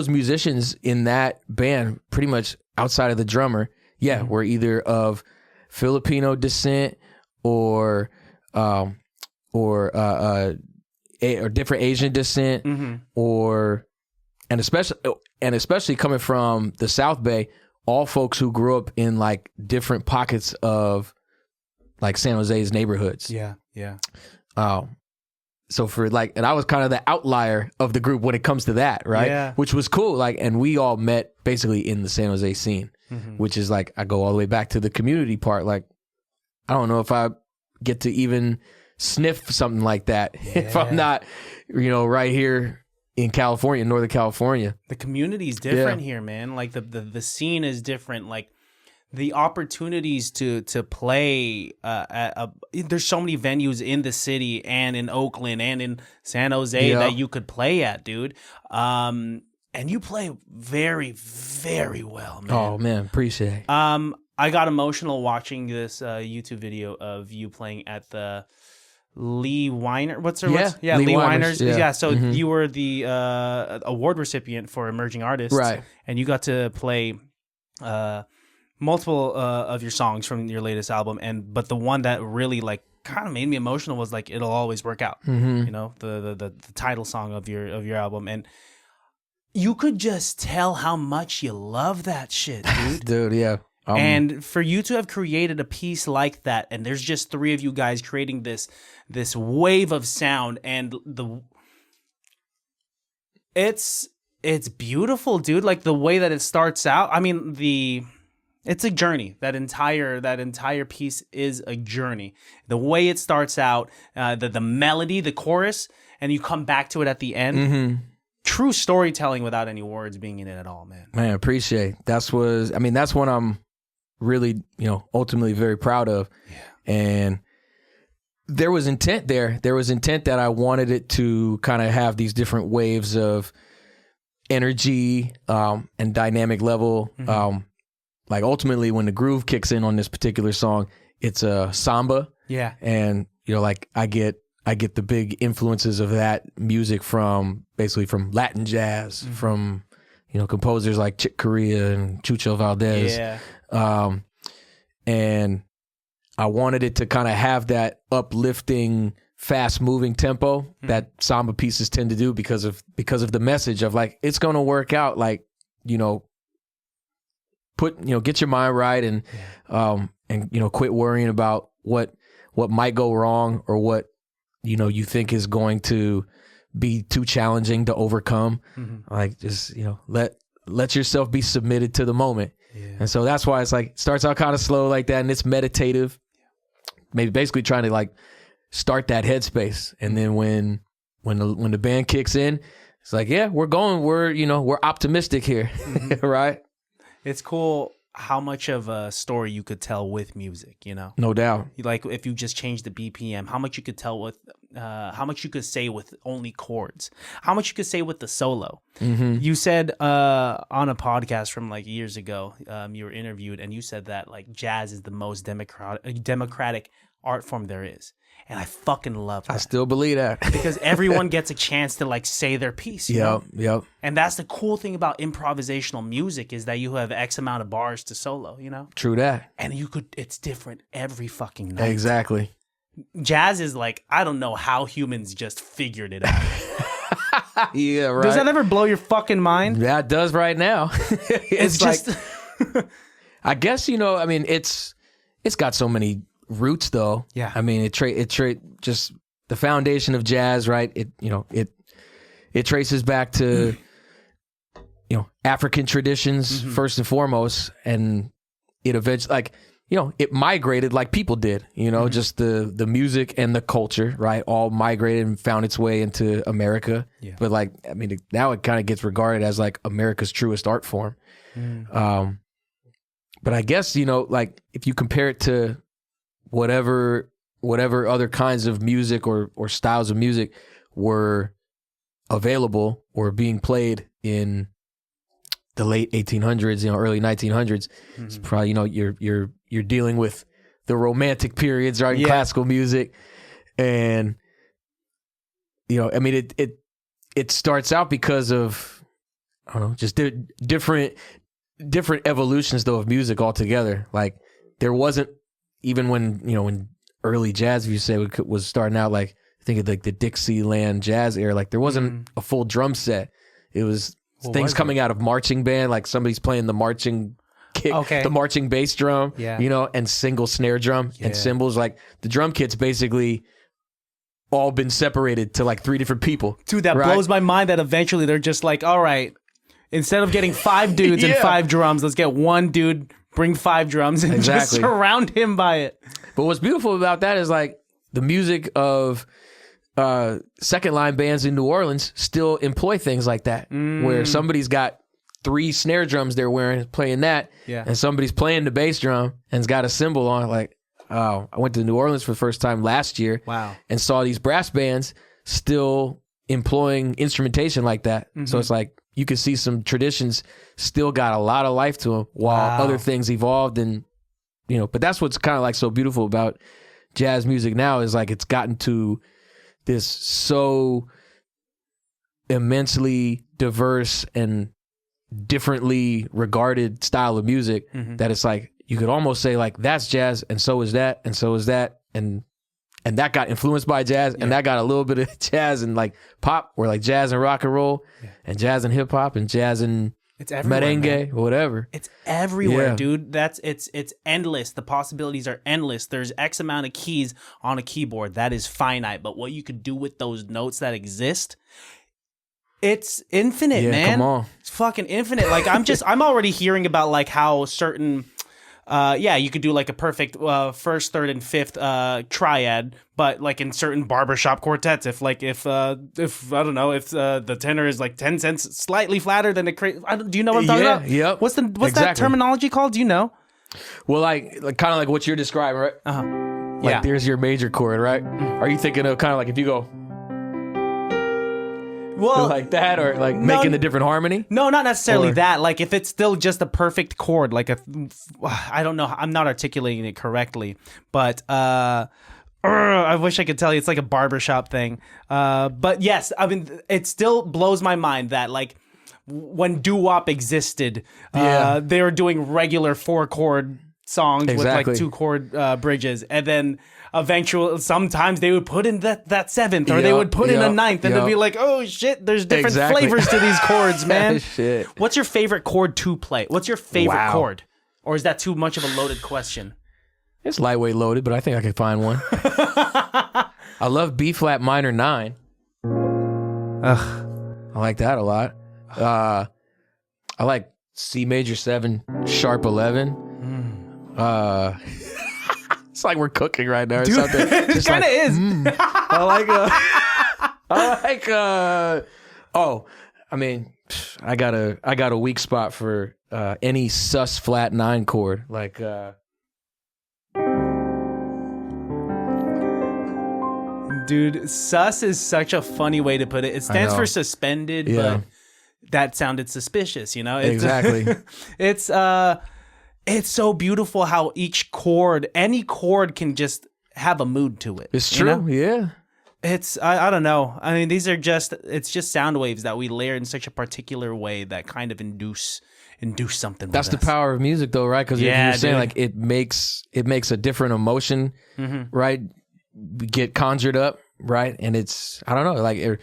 musicians in that band, pretty much outside of the drummer, were either of Filipino descent or different Asian descent, and especially coming from the South Bay, all folks who grew up in like different pockets of like San Jose's neighborhoods. Yeah. So and I was kind of the outlier of the group when it comes to that, right? Yeah. Which was cool. Like, and we all met basically in the San Jose scene, which is like, I go all the way back to the community part. Like, I don't know if I get to even sniff something like that if I'm not, right here in California, Northern California. The community's different here, man. Like the scene is different. Like the opportunities to play there's so many venues in the city and in Oakland and in San Jose that you could play at, dude. And you play very, very well, man. Oh man, appreciate it. I got emotional watching this YouTube video of you playing at the Lee Weiner. Lee Weiner's. Yeah. So you were the award recipient for emerging artists, right? And you got to play multiple of your songs from your latest album, but the one that really like kind of made me emotional was like "It'll Always Work Out." You know, the title song of your album, and you could just tell how much you love that shit, dude. Dude, yeah. And for you to have created a piece like that, and there's just three of you guys creating this wave of sound, and it's beautiful, dude. Like the way that it starts out. I mean, it's a journey. That entire piece is a journey. The way it starts out, the melody, the chorus, and you come back to it at the end. Mm-hmm. True storytelling without any words being in it at all, man. Man, appreciate. That's what I'm really, ultimately very proud of. Yeah. And there was intent there. There was intent that I wanted it to kind of have these different waves of energy and dynamic level. Like ultimately when the groove kicks in on this particular song, it's a samba. Yeah. And, like I get the big influences of that music from Latin jazz, from, composers like Chick Corea and Chucho Valdez. Yeah. And I wanted it to kind of have that uplifting, fast moving tempo that samba pieces tend to do because of the message of like, it's going to work out. Like, get your mind right and quit worrying about what might go wrong or what, you think is going to be too challenging to overcome. Like just, let yourself be submitted to the moment. Yeah. And so that's why it's like, it starts out kind of slow like that and it's meditative. Maybe basically trying to like start that headspace. And then when the band kicks in, it's like, yeah, we're optimistic here. Right? It's cool how much of a story you could tell with music, No doubt. Like if you just change the BPM, how much you could tell with, how much you could say with only chords, how much you could say with the solo. You said on a podcast from like years ago, you were interviewed and you said that like jazz is the most democratic art form there is. And I fucking love that. I still believe that. Because everyone gets a chance to like say their piece. Yep. And that's the cool thing about improvisational music is that you have X amount of bars to solo, True that. And it's different every fucking night. Exactly. Jazz is like, I don't know how humans just figured it out. Yeah, right. Does that ever blow your fucking mind? Yeah, it does right now. It's just... I guess, it's got so many roots though. Yeah. I mean, it just the foundation of jazz, right? It traces back to African traditions first and foremost, and it eventually it migrated like people did, just the music and the culture, right? All migrated and found its way into America. Yeah. But now it kind of gets regarded as like America's truest art form. But I guess, if you compare it to whatever other kinds of music or styles of music were available or being played in the late 1800s, early 1900s, it's probably, you're dealing with the romantic periods, right? In classical music. And, it starts out because of, I don't know, just different evolutions though of music altogether. Like there wasn't, even when early jazz, if you say, was starting out, like think of like the Dixieland jazz era, like there wasn't a full drum set. It was things coming out of marching band, like somebody's playing the marching kick, the marching bass drum, and single snare drum and cymbals. Like the drum kit's basically all been separated to like 3 different people. Dude, that blows my mind that eventually they're just like, all right, instead of getting 5 dudes and 5 drums, let's get 1 dude, bring 5 drums and just surround him by it. But what's beautiful about that is like the music of second line bands in New Orleans still employ things like that, where somebody's got 3 snare drums they're playing that, and somebody's playing the bass drum and's got a cymbal on it. Like, oh, I went to New Orleans for the first time last year, and saw these brass bands still employing instrumentation like that. So it's like you can see some traditions still got a lot of life to them, while other things evolved, and but that's what's kind of like so beautiful about jazz music now, is like it's gotten to this so immensely diverse and differently regarded style of music that it's like you could almost say like that's jazz and so is that and so is that, and that got influenced by jazz, and that got a little bit of jazz and like pop, or like jazz and rock and roll, and jazz and hip hop, and jazz and merengue, or whatever. It's everywhere, dude. It's endless. The possibilities are endless. There's X amount of keys on a keyboard. That is finite. But what you could do with those notes that exist, it's infinite, man. Come on. It's fucking infinite. Like I'm already hearing about like how certain you could do like a perfect first, third, and fifth triad, but like in certain barbershop quartets, if I don't know, if the tenor is like 10 cents slightly flatter than the do you know what I'm talking about? Yep. What's that terminology called? Do you know? Well, like kind of like what you're describing, right? Like there's your major chord, right? Are you thinking of kind of like if you go like that, or like making a different harmony? No, not necessarily that. Like if it's still just a perfect chord, like I don't know, I'm not articulating it correctly, but I wish I could tell you it's like a barbershop thing. But yes, I mean, it still blows my mind that like when doo-wop existed, they were doing regular 4-chord songs with like 2-chord bridges, and then eventually sometimes they would put in that seventh, or they would put in a ninth, and they'd be like, oh shit, there's different flavors to these chords, man. Shit. What's your favorite chord to play? What's your favorite chord? Or is that too much of a loaded question? It's lightweight loaded, but I think I can find one. I love B flat minor 9. I like that a lot. I like C major 7 sharp 11. It's like we're cooking right now or something. It kind of is. I got a weak spot for any sus flat 9 chord. Like dude, sus is such a funny way to put it. It stands for suspended, but that sounded suspicious, Exactly. It's so beautiful how any chord can just have a mood to it. It's true, yeah. It's, I don't know. I mean, it's just sound waves that we layer in such a particular way that kind of induce something. That's the power of music, though, right? Because you're saying like it makes a different emotion, right? Get conjured up, right? And it's, I don't know, like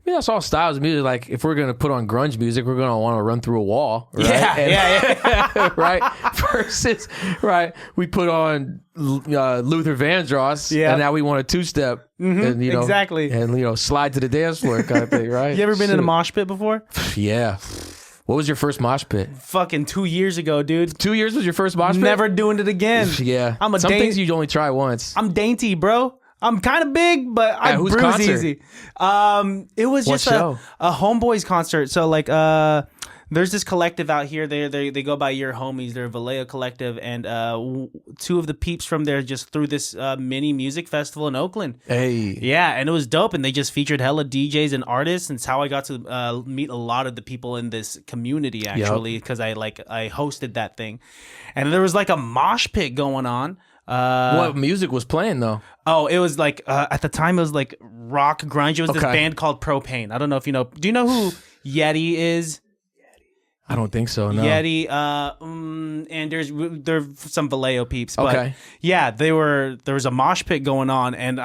that's all styles of music. Like if we're gonna put on grunge music, we're gonna want to run through a wall, right? Yeah. Right. Versus, right, we put on Luther Vandross, and now we want a 2-step, and exactly, and slide to the dance floor kind of thing, right? You ever been in a mosh pit before? Yeah. What was your first mosh pit? Fucking 2 years ago, dude. 2 years was your first mosh pit? Never doing it again. Yeah. Some things you only try once. I'm dainty, bro. I'm kind of big, but I bruise concert? easy. It was just a homeboys concert. So like, there's this collective out here. They go by Your Homies. They're a Vallejo collective, and 2 of the peeps from there just threw this mini music festival in Oakland. Hey, yeah, and it was dope. And they just featured hella DJs and artists. And it's how I got to meet a lot of the people in this community actually, because I hosted that thing, and there was like a mosh pit going on. What music was playing though? Oh, it was like at the time it was like rock grunge. It was this band called Propane. I don't know if you know. Do you know who Yeti is? I don't think so. No. Yeti. And there's some Vallejo peeps. But yeah, there was a mosh pit going on, and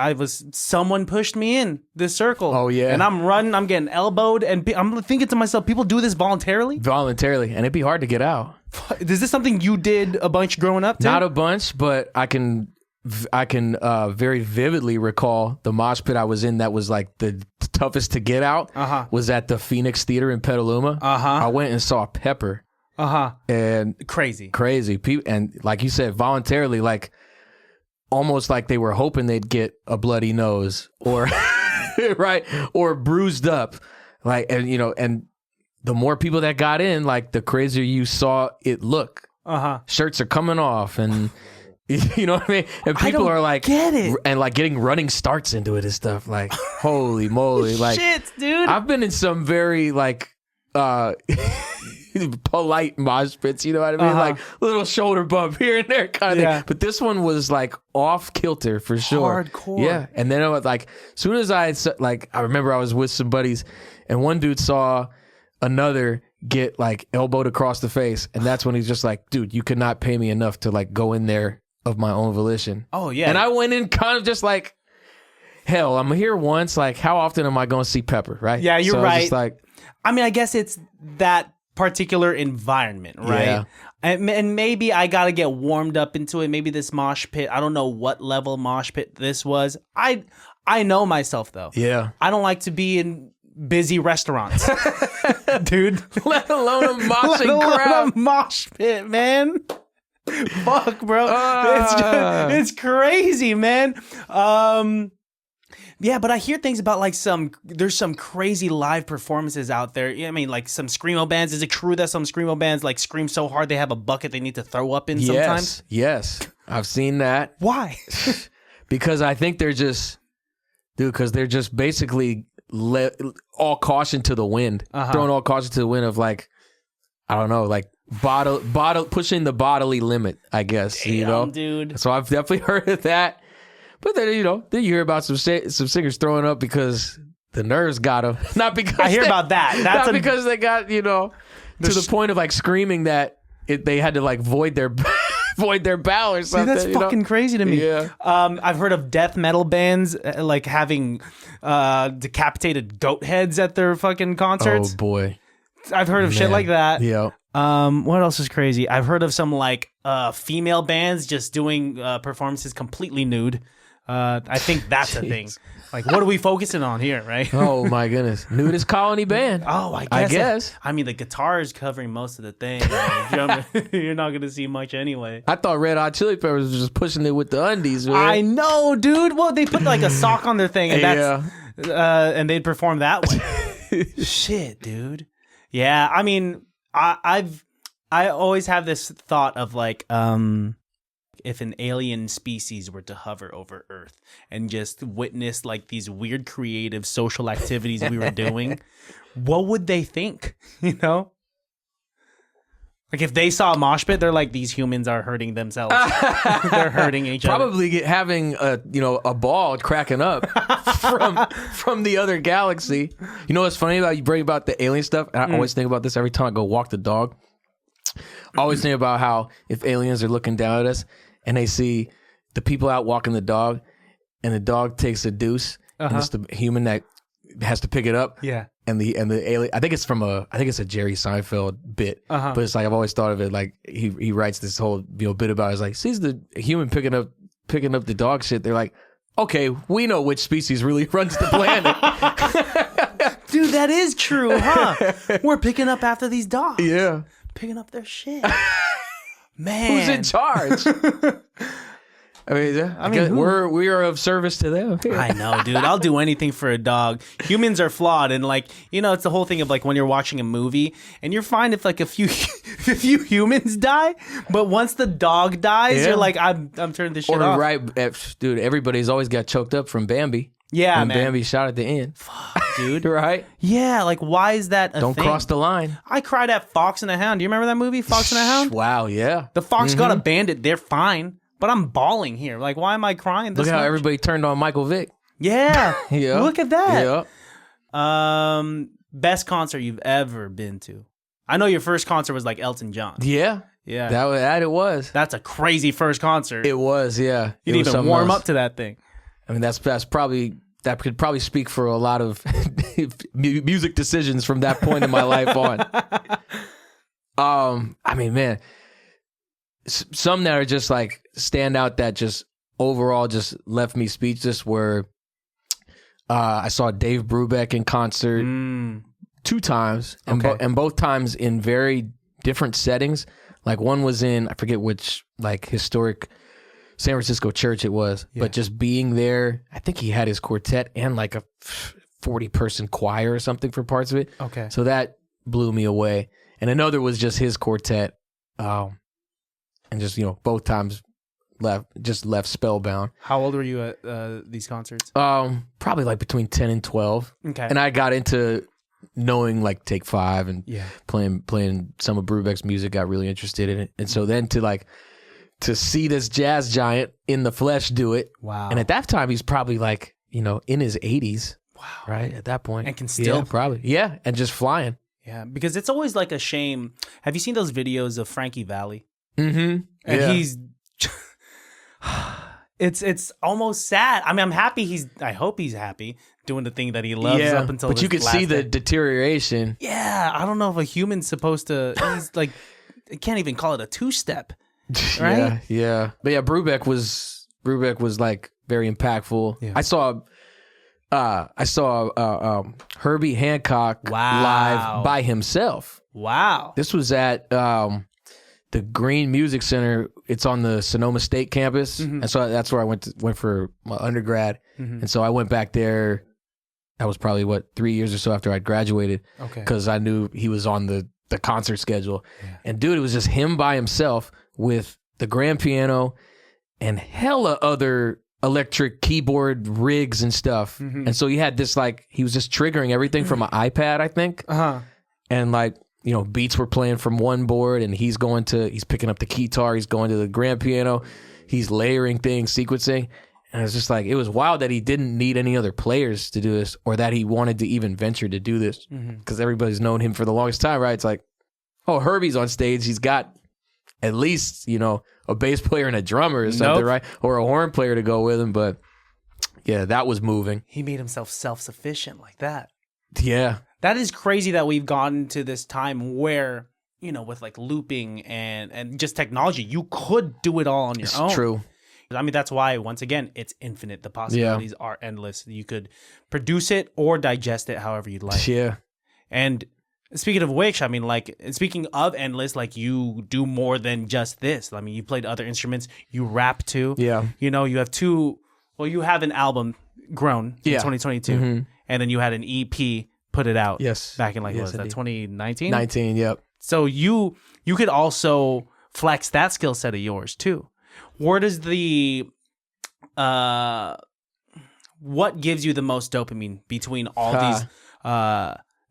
someone pushed me in this circle. Oh yeah. And I'm running. I'm getting elbowed, and I'm thinking to myself, people do this voluntarily. And it'd be hard to get out. Is this something you did a bunch growing up, too? Not a bunch, but I can very vividly recall the mosh pit I was in that was like the toughest to get out was at the Phoenix Theater in Petaluma. I went and saw Pepper. And crazy. And like you said, voluntarily, like almost like they were hoping they'd get a bloody nose or right? Or bruised up. Like, and you know, and the more people that got in, like the crazier you saw it look. Shirts are coming off, and you know what I mean? And people are like, get it. And like getting running starts into it and stuff. Like, holy moly. Like, shit, dude. I've been in some very like, polite mosh pits, you know what I mean? Like little shoulder bump here and there kind of thing. But this one was like off kilter for sure. Hardcore. Yeah. And then it was like, as soon as I remember I was with some buddies and one dude saw another get like elbowed across the face. And that's when he's just like, dude, you could not pay me enough to like go in there of my own volition. Oh yeah. And I went in kind of just like, hell, I'm here once. Like, how often am I going to see Pepper? Right. Yeah, you're right. Just like, I mean, I guess it's that particular environment, right? Yeah. And maybe I gotta get warmed up into it. Maybe this mosh pit, I don't know what level mosh pit this was. I know myself though. Yeah. I don't like to be in busy restaurants, dude. Let alone a moshing crowd. A mosh pit, man. Fuck, bro. It's crazy, man. Yeah, but I hear things about like there's some crazy live performances out there. I mean, like some screamo bands. Is it true that some screamo bands like scream so hard they have a bucket they need to throw up in sometimes? Yes, I've seen that. Why? Because I think they're just, dude, because they're just basically all caution to the wind, throwing all caution to the wind of like, I don't know, like bottle pushing the bodily limit, I guess. Damn, you know, dude. So I've definitely heard of that. But then, you know, then you hear about some singers throwing up because the nerves got them. Not because I hear about that. That's because they got, you know, to the point of like screaming that they had to like void their bowel or something. See, that's fucking crazy to me. Yeah. I've heard of death metal bands like having decapitated goat heads at their fucking concerts. Oh boy. I've heard of shit like that. Yeah. What else is crazy? I've heard of some like female bands just doing performances completely nude. I think that's a thing. Like, what are we focusing on here, right? Oh my goodness, nudist colony band. Oh, I guess. I mean, the guitar is covering most of the thing. You're not gonna see much anyway. I thought Red Hot Chili Peppers was just pushing it with the undies. Man. I know, dude. Well, they put like a sock on their thing, and and they'd perform that way. Shit, dude. Yeah, I mean, I always have this thought of like, if an alien species were to hover over Earth and just witness like these weird creative social activities we were doing, what would they think? You know? Like if they saw a mosh pit, they're like, these humans are hurting themselves. They're hurting each other. Probably having a ball cracking up from the other galaxy. You know what's funny about you bring about the alien stuff? And I always think about this every time I go walk the dog. I always think about how if aliens are looking down at us and they see the people out walking the dog and the dog takes a deuce and it's the human that has to pick it up. Yeah. And the alien, I think it's a Jerry Seinfeld bit, but it's like I've always thought of it like he writes this whole bit about it. It's like sees the human picking up the dog shit. They're like, okay, we know which species really runs the planet. Dude, that is true, huh? We're picking up after these dogs. Yeah, picking up their shit. Man, who's in charge? I mean, we are of service to them. Yeah. I know, dude. I'll do anything for a dog. Humans are flawed, and like, you know, it's the whole thing of like when you're watching a movie and you're fine if like a few humans die, but once the dog dies, you're like, I'm turning this shit off. Right, dude. Everybody's always got choked up from Bambi. Yeah, when man. Bambi shot at the end. Fuck, dude. Right? Yeah, like why is that a Don't thing? cross the line. I cried at Fox and the Hound. Do you remember that movie, Fox and the Hound? Wow, yeah. The fox got abandoned. They're fine. But I'm bawling here. Like, why am I crying this Look how much? everybody turned on Michael Vick. Yeah. Yeah. Look at that. Yeah. Best concert you've ever been to? I know your first concert was like Elton John. Yeah. Yeah. That it was. That's a crazy first concert. It was, yeah. You didn't even warm up to that thing. I mean, that could probably speak for a lot of music decisions from that point in my life on. I mean, man, some that are just like stand out that just overall just left me speechless were I saw Dave Brubeck in concert 2 times and both times in very different settings. Like one was in, I forget which like historic San Francisco church it was. Yeah. But just being there, I think he had his quartet and like a 40-person choir or something for parts of it. Okay. So that blew me away. And another was just his quartet. And just, both times left spellbound. How old were you at these concerts? Probably like between 10 and 12. Okay. And I got into knowing like Take Five and Yeah. playing some of Brubeck's music, got really interested in it. And so then to see this jazz giant in the flesh do it. Wow. And at that time, he's probably like, in his 80s. Wow. Right? At that point. And can still. Yeah, probably. Yeah. And just flying. Yeah. Because it's always like a shame. Have you seen those videos of Frankie Valli? Mm-hmm. And yeah. he's... It's almost sad. I mean, I'm happy I hope he's happy doing the thing that he loves up until but you this could last see the day. deterioration. Yeah. I don't know if a human's supposed to... He's like... I can't even call it a two-step. Right? Yeah. But yeah, Brubeck was like very impactful. Yeah. I saw Herbie Hancock Wow. live by himself. Wow. This was at the Green Music Center. It's on the Sonoma State campus, and so that's where I went for my undergrad. And so I went back there. That was probably 3 years or so after I'd graduated. Okay. Because I knew he was on the concert schedule. Yeah. And dude, it was just him by himself with the grand piano and hella other electric keyboard rigs and stuff. And so he had this he was just triggering everything from an iPad, I think. Uh-huh. And beats were playing from one board, and he's picking up the guitar, he's going to the grand piano, he's layering things, sequencing. And it's just it was wild that he didn't need any other players to do this, or that he wanted to even venture to do this, because everybody's known him for the longest time, right? It's like, oh, Herbie's on stage, he's got at least, a bass player and a drummer or something, right? Or a horn player to go with him. But yeah, that was moving. He made himself self-sufficient like that. Yeah. That is crazy that we've gotten to this time where, with looping and just technology, you could do it all on your own. It's true. I mean, that's why, once again, it's infinite. The possibilities are endless. You could produce it or digest it however you'd like. Yeah. And speaking of which, I mean, speaking of endless, you do more than just this. I mean, you played other instruments. You rap too. Yeah. You have an album, Grown, in 2022. And then you had an EP, Put It Out. Yes. Back in, what was that, indeed. 2019? 19, yep. So you could also flex that skill set of yours too. Where does what gives you the most dopamine between all these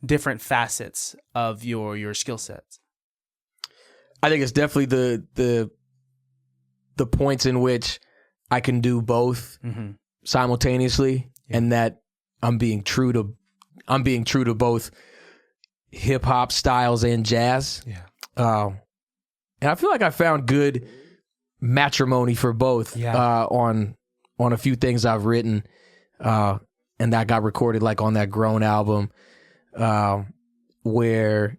different facets of your skill sets? I think it's definitely the points in which I can do both simultaneously, and that I'm being true to both hip hop styles and jazz. Yeah. And I feel like I found good matrimony for both on a few things I've written, and that got recorded on that Grown album, where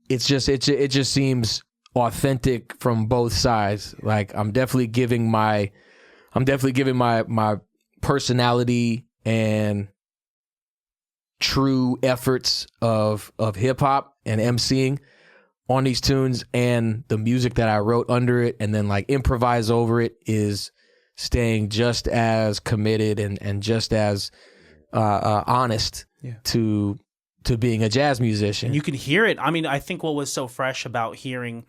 it just seems authentic from both sides. I'm definitely giving my personality and true efforts of hip hop and emceeing on these tunes, and the music that I wrote under it and then improvise over it is staying just as committed and just as honest to being a jazz musician. And you can hear it. I mean, I think what was so fresh about hearing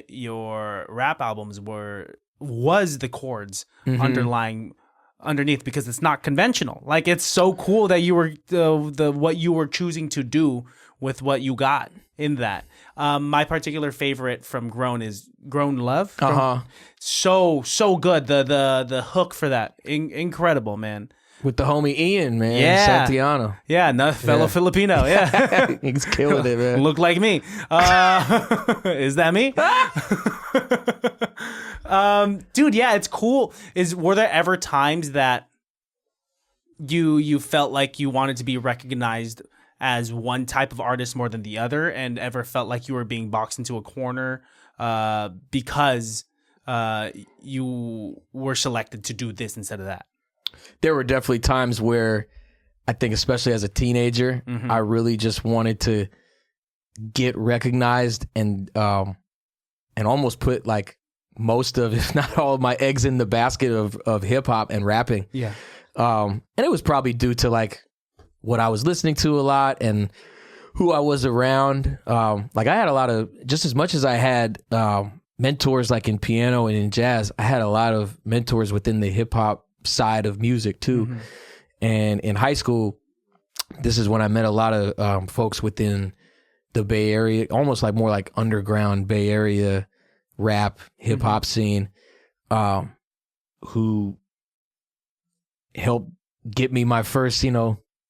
your rap albums was the chords underneath, because it's not conventional. It's so cool that you were what you were choosing to do with what you got in that. My particular favorite from Grown is Grown Love. So good. The hook for that, incredible, man. With the homie Ian, man, Santiano. Yeah, fellow Filipino. Yeah, he's killing it, man. Look like me. Is that me? Dude, yeah, it's cool. Were there ever times that you felt like you wanted to be recognized as one type of artist more than the other, and ever felt like you were being boxed into a corner because you were selected to do this instead of that? There were definitely times where I think, especially as a teenager, I really just wanted to get recognized and almost put most of, if not all of my eggs in the basket of hip hop and rapping. Yeah. And it was probably due to like what I was listening to a lot and who I was around. Like I had a lot of, just as much as I had mentors like in piano and in jazz, I had a lot of mentors within the hip hop side of music too. Mm-hmm. And in high school, this is when I met a lot of folks within the Bay Area, almost like more like underground Bay Area rap, hip hop scene, who helped get me my first,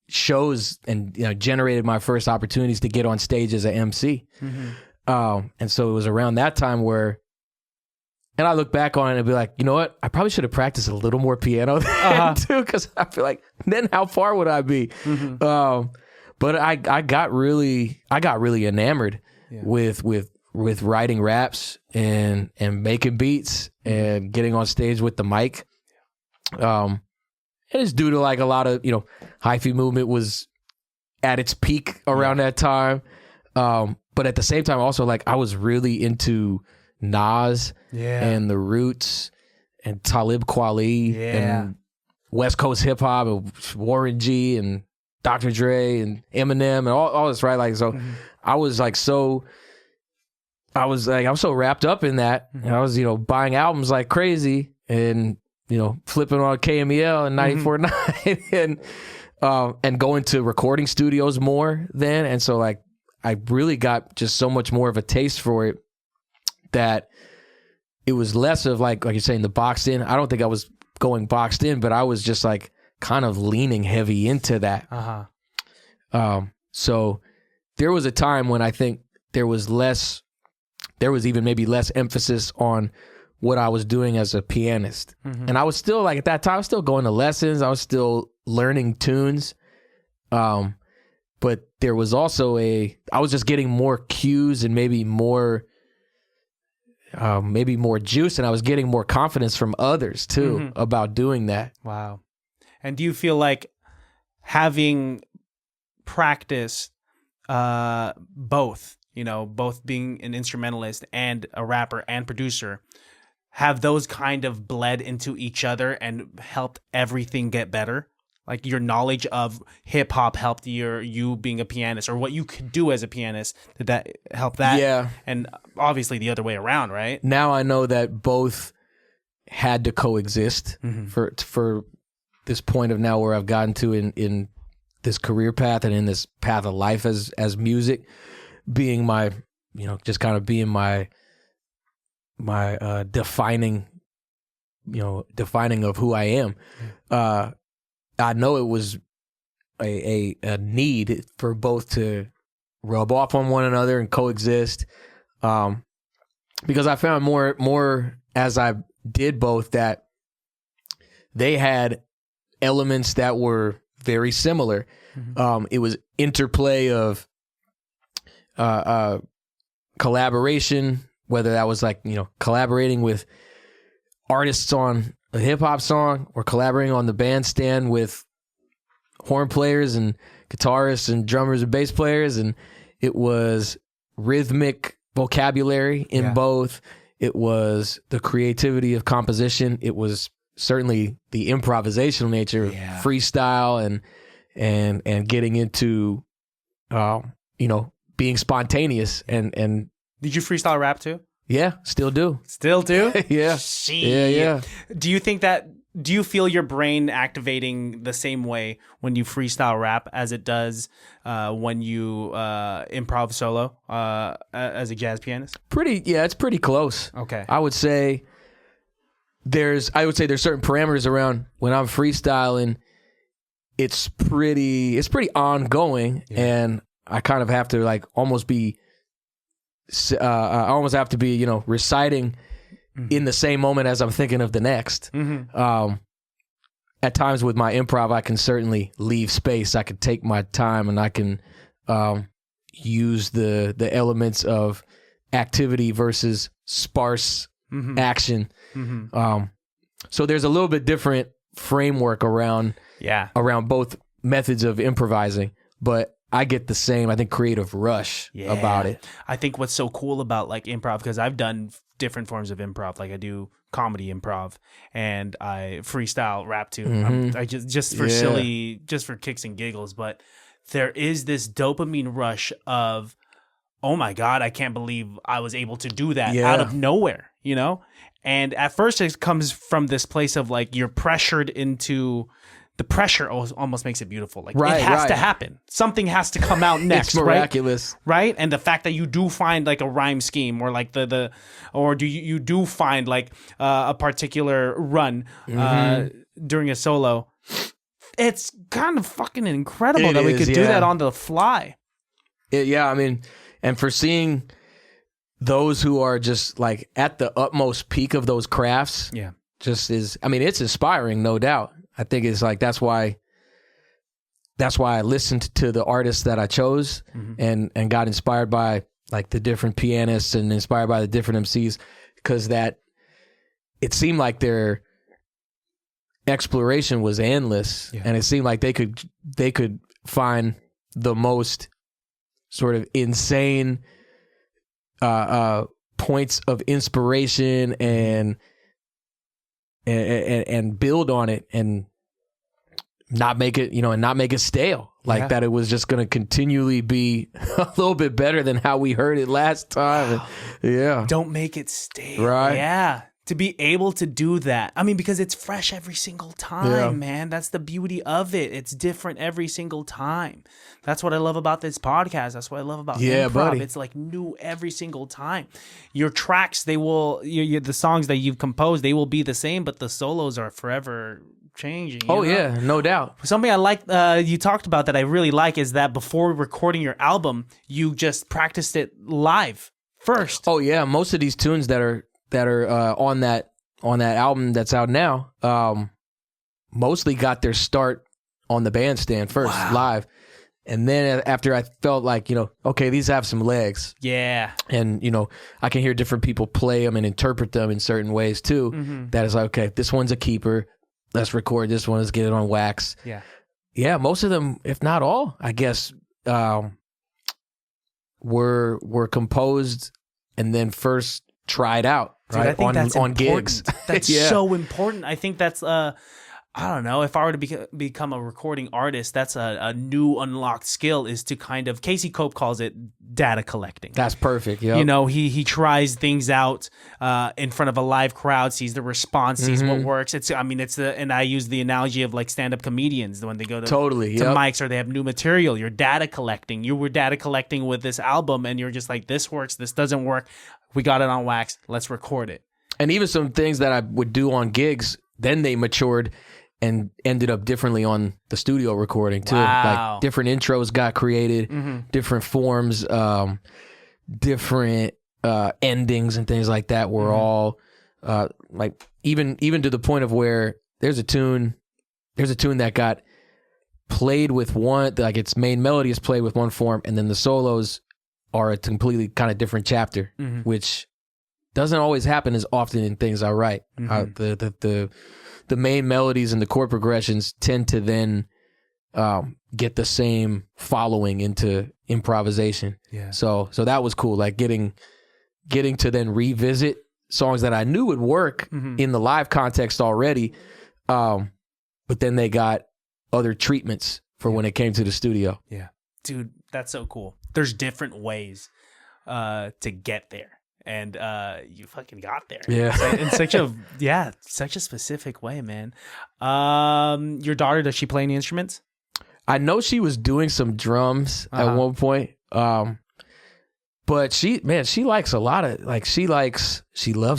shows and generated my first opportunities to get on stage as an MC. Mm-hmm. And so it was around that time where, and I look back on it and be like, you know what? I probably should have practiced a little more piano then too, because I feel like then how far would I be? Mm-hmm. But I got really enamored with writing raps and making beats and getting on stage with the mic. And it's due to like a lot of, hyphy movement was at its peak around that time. But at the same time, also like I was really into Nas and The Roots and Talib Kweli and West Coast hip hop and Warren G and Dr. Dre and Eminem and all this, right? Like, so I was so wrapped up in that. And I was, buying albums like crazy and, flipping on KMEL and 94.9 and going to recording studios more then. And so like, I really got just so much more of a taste for it that it was less of like you're saying, the boxed in. I don't think I was going boxed in, but I was just like kind of leaning heavy into that. So there was a time when I think there was even maybe less emphasis on what I was doing as a pianist. Mm-hmm. And I was still like, at that time, I was still going to lessons. I was still learning tunes. But there was also I was just getting more cues and maybe more juice, and I was getting more confidence from others too about doing that. Wow. And do you feel like having practiced both being an instrumentalist and a rapper and producer, have those kind of bled into each other and helped everything get better? Like your knowledge of hip hop helped you being a pianist, or what you could do as a pianist, did that help that? Yeah. And obviously the other way around, right? Now I know that both had to coexist for this point of now where I've gotten to in this career path and in this path of life as music being my, just kind of being my defining of who I am. I know it was a need for both to rub off on one another and coexist. Because I found more as I did both that they had elements that were very similar. It was interplay of collaboration, whether that was like, collaborating with artists on a hip hop song or collaborating on the bandstand with horn players and guitarists and drummers and bass players. And it was rhythmic vocabulary in both. It was the creativity of composition. It was certainly the improvisational nature of freestyle and getting into, being spontaneous and Did you freestyle rap too? Yeah, still do. Still do? Yeah. Yeah. Do you feel your brain activating the same way when you freestyle rap as it does when you improv solo as a jazz pianist? It's pretty close. Okay. I would say there's certain parameters around when I'm freestyling. It's pretty ongoing, and I kind of have to like almost be reciting in the same moment as I'm thinking of the next. At times with my improv, I can certainly leave space. I can take my time and I can use the elements of activity versus sparse action. So there's a little bit different framework around both methods of improvising, but I get the same, I think, creative rush about it. I think what's so cool about like improv, because I've done different forms of improv. Like I do comedy improv and I freestyle rap too. I just for silly, just for kicks and giggles. But there is this dopamine rush of, oh my God, I can't believe I was able to do that out of nowhere, you know? And at first it comes from this place of like, you're pressured into, the pressure almost makes it beautiful. Like it has to happen. Something has to come out next. It's miraculous. Right? And the fact that you do find like a rhyme scheme or like or you do find like a particular run during a solo. It's kind of fucking incredible that we could do that on the fly. I mean, and for seeing those who are just like at the utmost peak of those crafts, just is, I mean, it's inspiring, no doubt. I think it's like, that's why I listened to the artists that I chose and got inspired by like the different pianists and inspired by the different MCs, because that it seemed like their exploration was endless, and it seemed like they could find the most sort of insane points of inspiration and build on it and not make it, and not make it stale. Like that it was just going to continually be a little bit better than how we heard it last time. Wow. Don't make it stale. Right. Yeah. To be able to do that. I mean, because it's fresh every single time, man. That's the beauty of it. It's different every single time. That's what I love about this podcast. That's what I love about improv. Buddy. It's like new every single time. Your tracks, the songs that you've composed, they will be the same, but the solos are forever changing. Oh, yeah, no doubt. Something I like, you talked about that I really like is that before recording your album, you just practiced it live first. Oh, yeah. Most of these tunes that are on that album that's out now, mostly got their start on the bandstand first, live. And then after I felt like, okay, these have some legs. Yeah. And, I can hear different people play them and interpret them in certain ways too. That is like, okay, this one's a keeper. Let's record this one. Let's get it on wax. Yeah. Yeah, most of them, if not all, I guess, were composed and then first tried out. Dude, right? I think that's on important. Gigs. That's so important. I think that's I don't know, if I were to become a recording artist, that's a new unlocked skill, is to kind of, Casey Cope calls it data collecting. That's perfect. Yeah. He tries things out in front of a live crowd, sees the response, sees what works. And I use the analogy of like stand-up comedians when they go to mics or they have new material. You're data collecting. You were data collecting with this album and you're just like, this works, this doesn't work. We got it on wax. Let's record it. And even some things that I would do on gigs, then they matured and ended up differently on the studio recording too. Wow. Like different intros got created, different forms, different endings and things like that were all like even to the point of where there's a tune that got played with one, like its main melody is played with one form, and then the solos are a completely kind of different chapter, which doesn't always happen as often in things I write. The main melodies and the chord progressions tend to then get the same following into improvisation. Yeah. So that was cool. Like getting to then revisit songs that I knew would work in the live context already, but then they got other treatments for when it came to the studio. Yeah. Dude, that's so cool. There's different ways to get there. And you fucking got there. Yeah. In such a specific way, man. Your daughter, does she play any instruments? I know she was doing some drums at one point. But she likes a lot of, like, she loves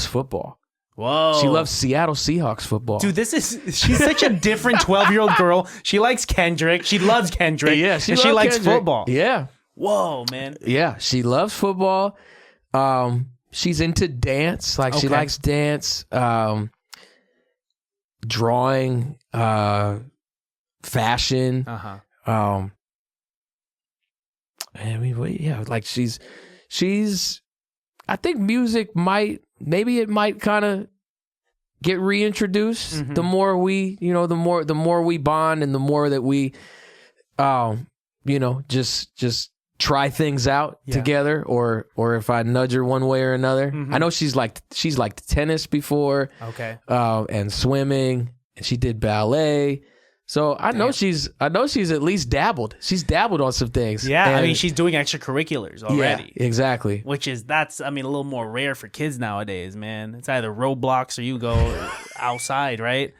football. Whoa. She loves Seattle Seahawks football. Dude, she's such a different 12-year-old girl. She likes Kendrick. She loves Kendrick. Yeah, she likes Kendrick. Football. Yeah. Whoa, man. Yeah, she loves football. She's into dance. Like, she likes dance, drawing, fashion. Like she's I think music might kind of get reintroduced the more we, the more we bond and the more that we just try things out together, or if I nudge her one way or another. I know she's liked tennis before, and swimming, and she did ballet. So I know she's at least dabbled. She's dabbled on some things. Yeah, I mean, she's doing extracurriculars already. Yeah, exactly. That's a little more rare for kids nowadays, man. It's either Roblox or you go outside, right?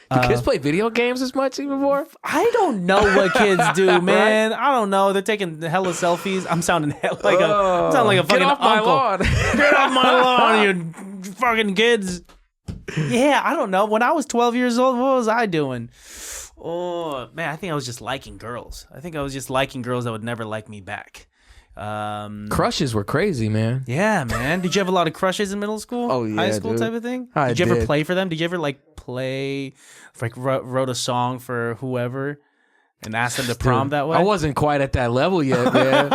Do kids play video games as much anymore? I don't know what kids do, man. Right? I don't know. They're taking hella selfies. I'm sounding like a fucking get off uncle. My lawn. Get off my lawn, you fucking kids. Yeah, I don't know. When I was 12 years old, what was I doing? Oh, man, I think I was just liking girls. I think I was just liking girls that would never like me back. Crushes were crazy, man. Yeah, man. Did you have a lot of crushes in middle school? Oh, yeah, high school dude. Type of thing? I did you ever play for them? Did you ever wrote a song for whoever and asked them to prom that way? I wasn't quite at that level yet, man.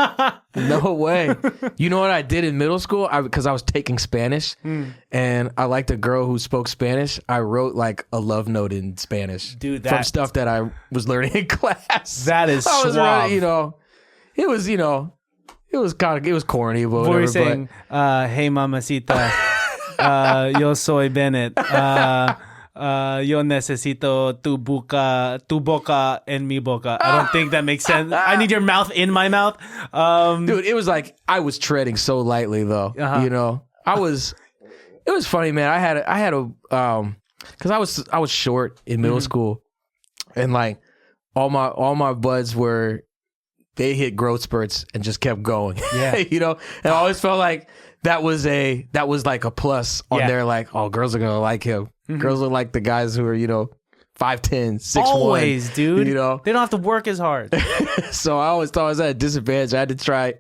No way. You know what I did in middle school? Because I was taking Spanish, and I liked a girl who spoke Spanish. I wrote like a love note in Spanish, dude, from stuff that I was learning in class. That is suave. It was corny, but what whatever. Were you saying? Hey, mamacita, yo soy Bennett. Yo necesito tu boca en mi boca. I don't think that makes sense. I need your mouth in my mouth. Dude, it was like I was treading so lightly though. It was funny, man. I had a because I was short in middle school, and like all my buds they hit growth spurts and just kept going. Yeah. And I always felt like that was like a plus on their like, oh, girls are gonna like him. Girls are like the guys who are 5'10", 6'1". Always, dude. They don't have to work as hard. So I always thought I was at a disadvantage. I had to try,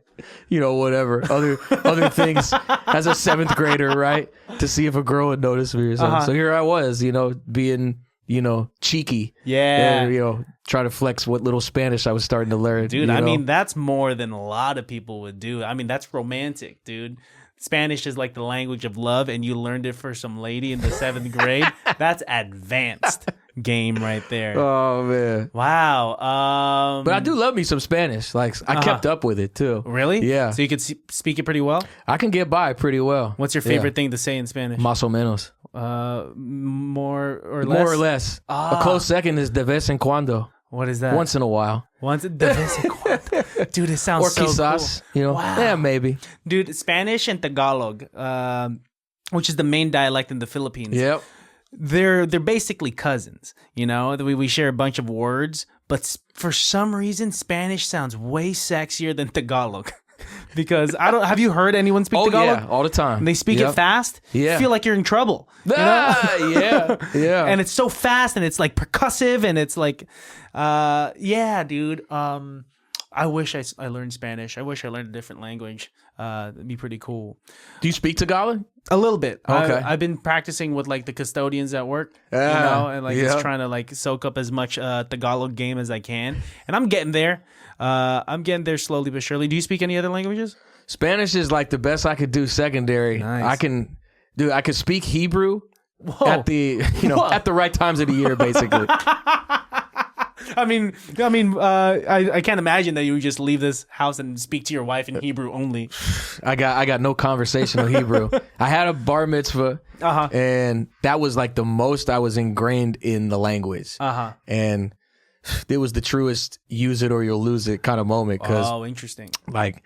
whatever other things as a 7th grader, right, to see if a girl would notice me or something. So here I was, being cheeky. Yeah. And, try to flex what little Spanish I was starting to learn. Dude, I mean, that's more than a lot of people would do. I mean, that's romantic, dude. Spanish is like the language of love, and you learned it for some lady in the 7th grade. That's advanced game right there. Oh, man. Wow. But I do love me some Spanish. Like, I kept up with it, too. Really? Yeah. So you could speak it pretty well? I can get by pretty well. What's your favorite thing to say in Spanish? Más o menos. More or less? More or less. A close second is de vez en cuando. What is that? Once in a while. De vez en cuando. Dude, it sounds so quizás, cool. Wow. Yeah, maybe. Dude, Spanish and Tagalog, which is the main dialect in the Philippines. Yep. They're basically cousins. We share a bunch of words, but for some reason, Spanish sounds way sexier than Tagalog. Because have you heard anyone speak Tagalog? Yeah, all the time. And they speak it fast. Yeah. You feel like you're in trouble. Yeah. And it's so fast, and it's like percussive, and it's like, yeah, dude. I wish I learned Spanish. I wish I learned a different language. It'd be pretty cool. Do you speak Tagalog? A little bit. Okay. I've been practicing with like the custodians at work, and like just trying to like soak up as much Tagalog game as I can. And I'm getting there. I'm getting there slowly but surely. Do you speak any other languages? Spanish is like the best I could do secondary. Nice. I could speak Hebrew at the Whoa. at the right times of the year, basically. I can't imagine that you would just leave this house and speak to your wife in Hebrew only. I got no conversational Hebrew. I had a bar mitzvah, and that was like the most I was ingrained in the language. And it was the truest use it or you'll lose it kind of moment. Oh, interesting. Like,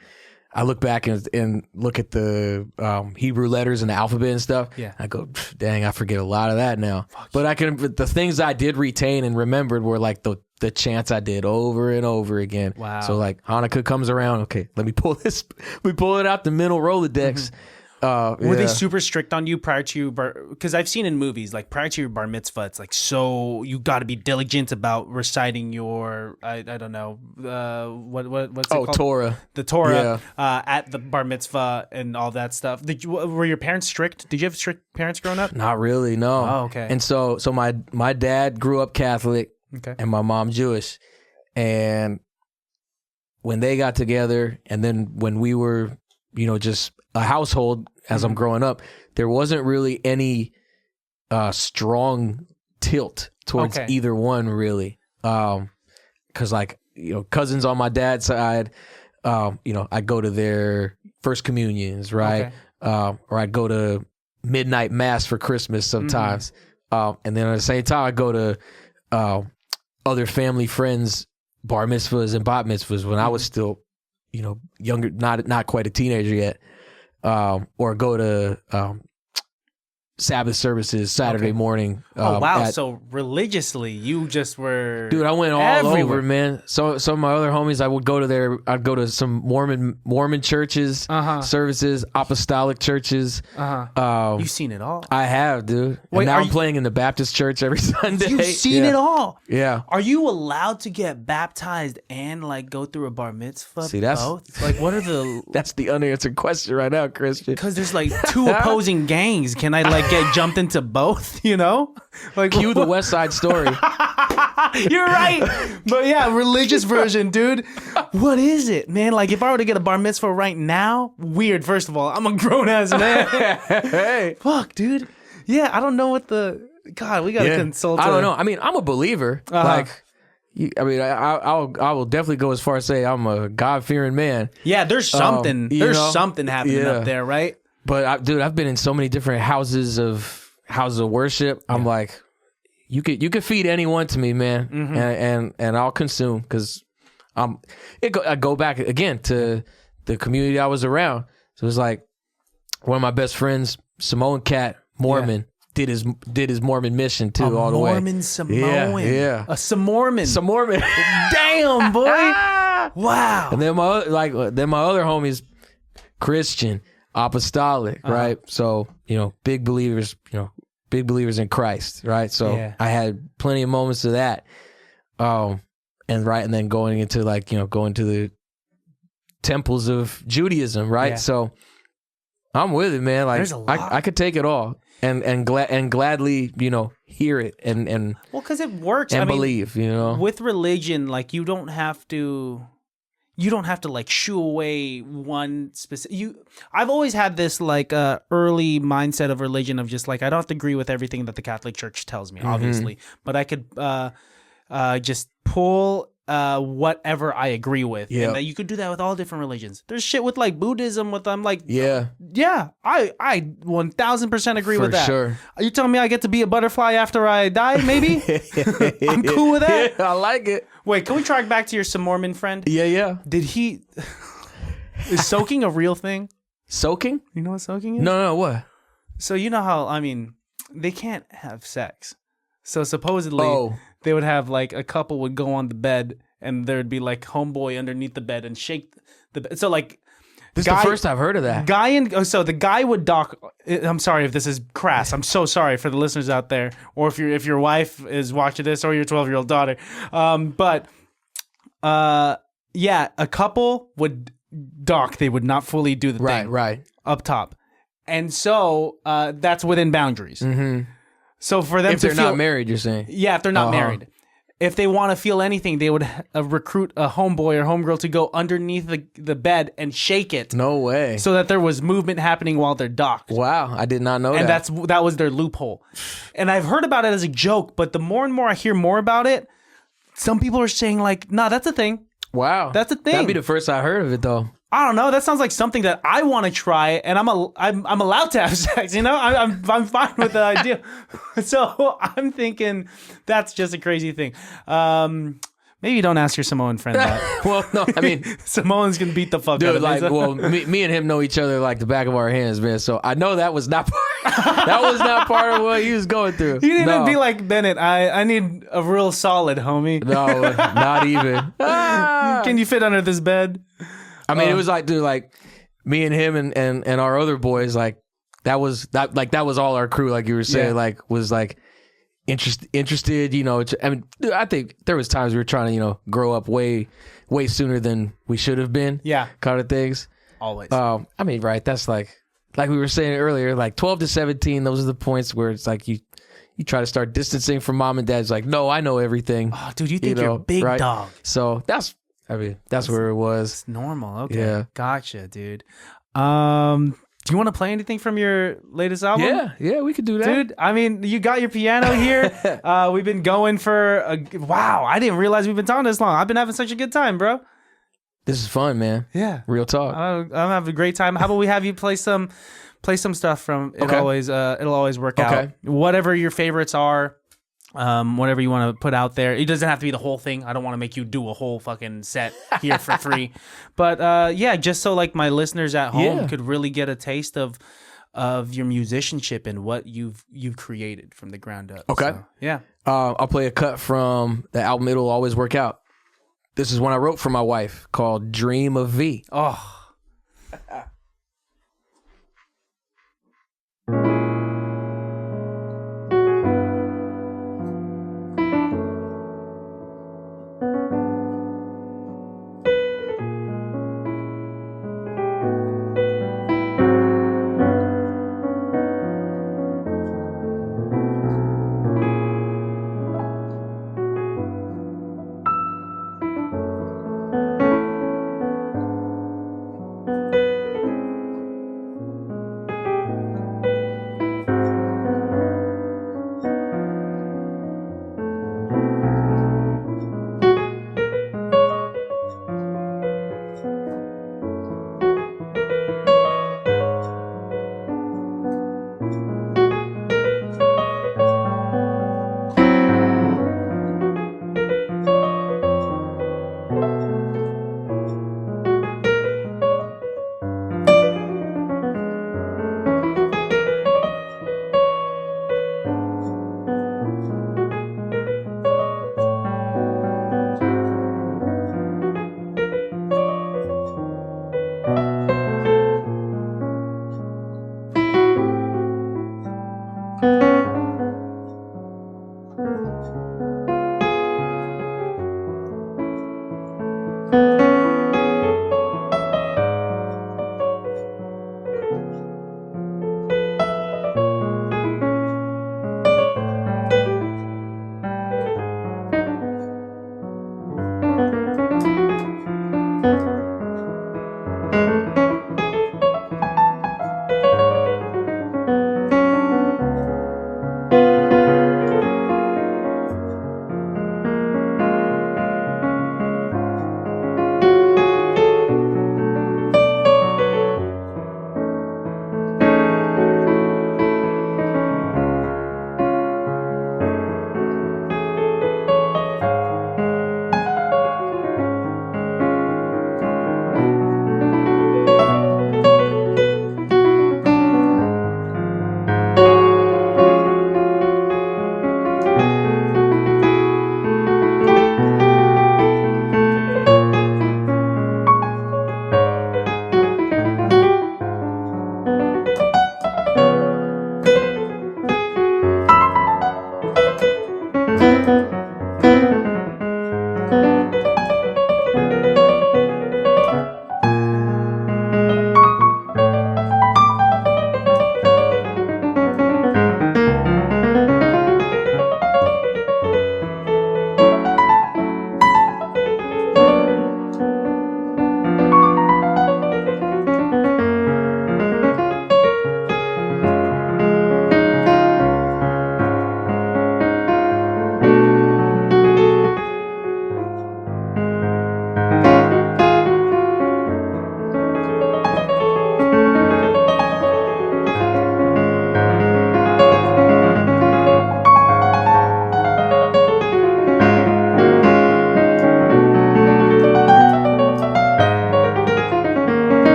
I look back and look at the Hebrew letters and the alphabet and stuff. Yeah. I go, dang, I forget a lot of that now. But the things I did retain and remembered were like the chants I did over and over again. Wow. So like Hanukkah comes around. Okay, let me pull it out the mental Rolodex. Were they super strict on you prior to because I've seen in movies like prior to your bar mitzvah, it's like, so you got to be diligent about reciting your I don't know what's it called? Torah. The Torah at the bar mitzvah and all that stuff. Were your parents strict? Did you have strict parents growing up? Not really, no. Oh, okay. And so my dad grew up Catholic, and my mom Jewish, and when they got together, and then when we were just a household as I'm growing up, there wasn't really any strong tilt towards either one, really. Because like cousins on my dad's side. I go to their first communions, right? Or I go to midnight mass for Christmas sometimes. And then at the same time, I go to other family friends' bar mitzvahs and bat mitzvahs when I was still, younger, not quite a teenager yet. Or go to Sabbath services Saturday morning. Wow. So religiously, you just were... Dude, I went all everywhere. over, man. So some of my other homies, I'd go to some Mormon churches, services, apostolic churches. You've seen it all. I have, dude. Wait, and now I'm playing in the Baptist church every Sunday. You've seen it all. Yeah. Are you allowed to get baptized and like go through a bar mitzvah? See, that's both? Like, what are the... That's the unanswered question right now, Christian. Because there's like two opposing gangs. Can I like get jumped into both? Like Cue the West Side Story. You're right. But yeah, religious version, dude. What is it, man? Like if I were to get a bar mitzvah right now, weird. First of all, I'm a grown ass man. Hey, fuck, dude. Yeah, I don't know what the... God, we gotta consult. I don't know. I mean, I'm a believer. I will definitely go as far as say I'm a God-fearing man. Yeah, there's something. There's something happening up there, right? But I've been in so many different houses of worship. I'm like, you could feed anyone to me, man, and I'll consume because I go back again to the community I was around. So it's like one of my best friends, Samoan cat, Mormon. Did his Mormon mission too, all the way. Mormon Samoan, yeah. A Samorman. Damn, boy. Wow. And then my other homies, Christian, apostolic, right? So big believers in Christ, right? So I had plenty of moments of that, and then going into going to the temples of Judaism, right? Yeah. So I'm with it, man. Like I could take it all. And gladly, hear it and well, because it works and believe, with religion, like you don't have to like shoo away one specific. I've always had this like early mindset of religion of just like I don't have to agree with everything that the Catholic Church tells me, obviously, but I could just pull whatever I agree with. And that you could do that with all different religions. There's shit with like Buddhism with I'm like I 1000% agree with that. Sure. Are you telling me I get to be a butterfly after I die? Maybe. I'm cool with that. Yeah, I like it. Wait, can we track back to your Mormon friend? Yeah. Did he is soaking a real thing? Soaking? You know what soaking is? No, what? So you know how they can't have sex. So supposedly they would have like a couple would go on the bed and there'd be like homeboy underneath the bed and shake the bed. So like this is the first I've heard of that. So the guy would dock. I'm sorry if this is crass. I'm so sorry for the listeners out there, or if your wife is watching this, or your 12-year-old daughter. A couple would dock. They would not fully do the thing right up top, and so that's within boundaries. Mm-hmm. So for them if they're not married, you're saying? Yeah, if they're not married. If they want to feel anything, they would recruit a homeboy or homegirl to go underneath the bed and shake it. No way. So that there was movement happening while they're docked. Wow, I did not know that. And that was their loophole. And I've heard about it as a joke, but the more and more I hear more about it, some people are saying like, nah, that's a thing. Wow. That's a thing. That'd be the first I heard of it though. I don't know. That sounds like something that I want to try, and I'm allowed to have sex. I'm fine with the idea. So I'm thinking that's just a crazy thing. Maybe don't ask your Samoan friend that. Well, no, I mean Samoans can beat the fuck out of like, well, me and him know each other like the back of our hands, man. So I know that was not part of what he was going through. He didn't even be like Bennett. I need a real solid, homie. No, not even. Can you fit under this bed? I mean, it was like, dude, like me and him and our other boys, like that was all our crew, like you were saying, like was like interested, I mean, dude, I think there was times we were trying to, grow up way sooner than we should have been. Yeah. Kind of things. Always. I mean, right. That's like we were saying earlier, like 12 to 17, those are the points where it's like you try to start distancing from mom and dad. It's like, no, I know everything. Oh, dude, you think you're a big dog. So that's where it was. It's normal. Okay. Yeah. Gotcha, dude. Do you want to play anything from your latest album? Yeah, we could do that. Dude, I mean, you got your piano here. We've been going for wow, I didn't realize we've been talking this long. I've been having such a good time, bro. This is fun, man. Yeah. Real talk. I'm having a great time. How about we have you play some stuff from It Okay. Always It'll Always Work Out. Okay. Whatever your favorites are. Whatever you want to put out there. It doesn't have to be the whole thing. I don't want to make you do a whole fucking set here for free. But yeah, just so like my listeners at home could really get a taste of your musicianship and what you've created from the ground up. Okay. So, yeah. I'll play a cut from the album It'll Always Work Out. This is one I wrote for my wife called Dream of V. Oh.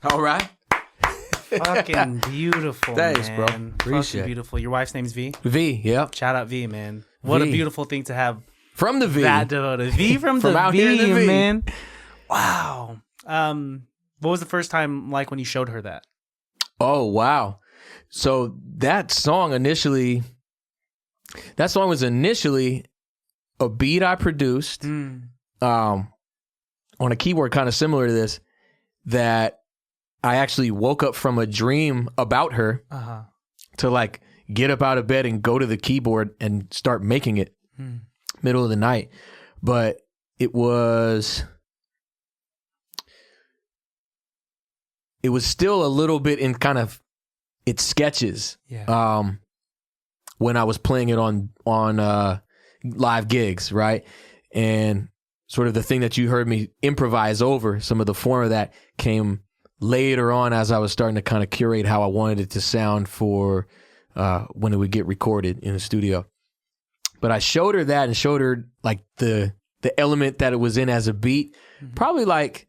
All right. Fucking beautiful, Thanks, man. bro. Fucking Appreciate it. beautiful. Your wife's name's V? V, yep. Shout out V, man. What a V. beautiful thing to have From the V. that devoted. V from the out V, here in the V. man. Wow. What was the first time like when you showed her that? Oh, wow. So that song was initially a beat I produced on a keyboard kind of similar to this, that I actually woke up from a dream about her to like get up out of bed and go to the keyboard and start making it middle of the night. But it was still a little bit in kind of its sketches. Yeah. When I was playing it on live gigs, right? And sort of the thing that you heard me improvise over, some of the form of that came later on as I was starting to kind of curate how I wanted it to sound for when it would get recorded in the studio. But I showed her that and showed her like the element that it was in as a beat, probably like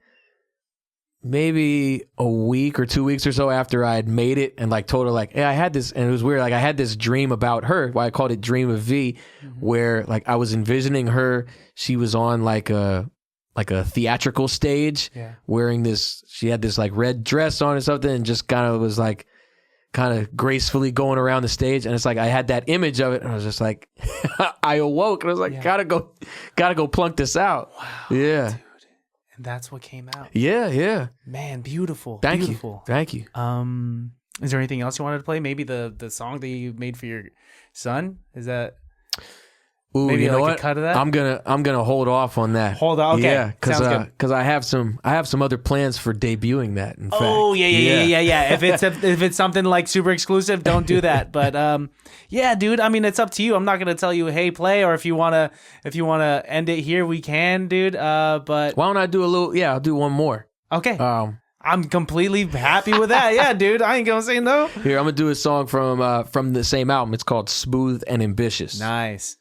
maybe a week or 2 weeks or so after I had made it, and like told her like, hey, I had this, and it was weird. Like I had this dream about her, why I called it Dream of V, where like I was envisioning her. She was on like a theatrical stage, wearing this. She had this like red dress on or something, and just kind of was like kind of gracefully going around the stage. And it's like I had that image of it, and I was just like, I awoke, and I was like, gotta go plunk this out. Wow. Yeah. Dude. And that's what came out. Yeah. Man, beautiful. Thank beautiful. you. Thank you. Is there anything else you wanted to play? Maybe the song that you made for your son? Is that Ooh, maybe you know like what? a cut of that? I'm gonna hold off on that. Hold on, okay. Yeah, Sounds good. because I have some other plans for debuting that. In fact. Oh yeah. If it's something like super exclusive, don't do that. But yeah, dude. I mean, it's up to you. I'm not gonna tell you, hey, play, or if you wanna end it here, we can, dude. But why don't I do a little? Yeah, I'll do one more. Okay. I'm completely happy with that. Yeah, dude. I ain't gonna say no. Here, I'm gonna do a song from the same album. It's called "Smooth and Ambitious." Nice.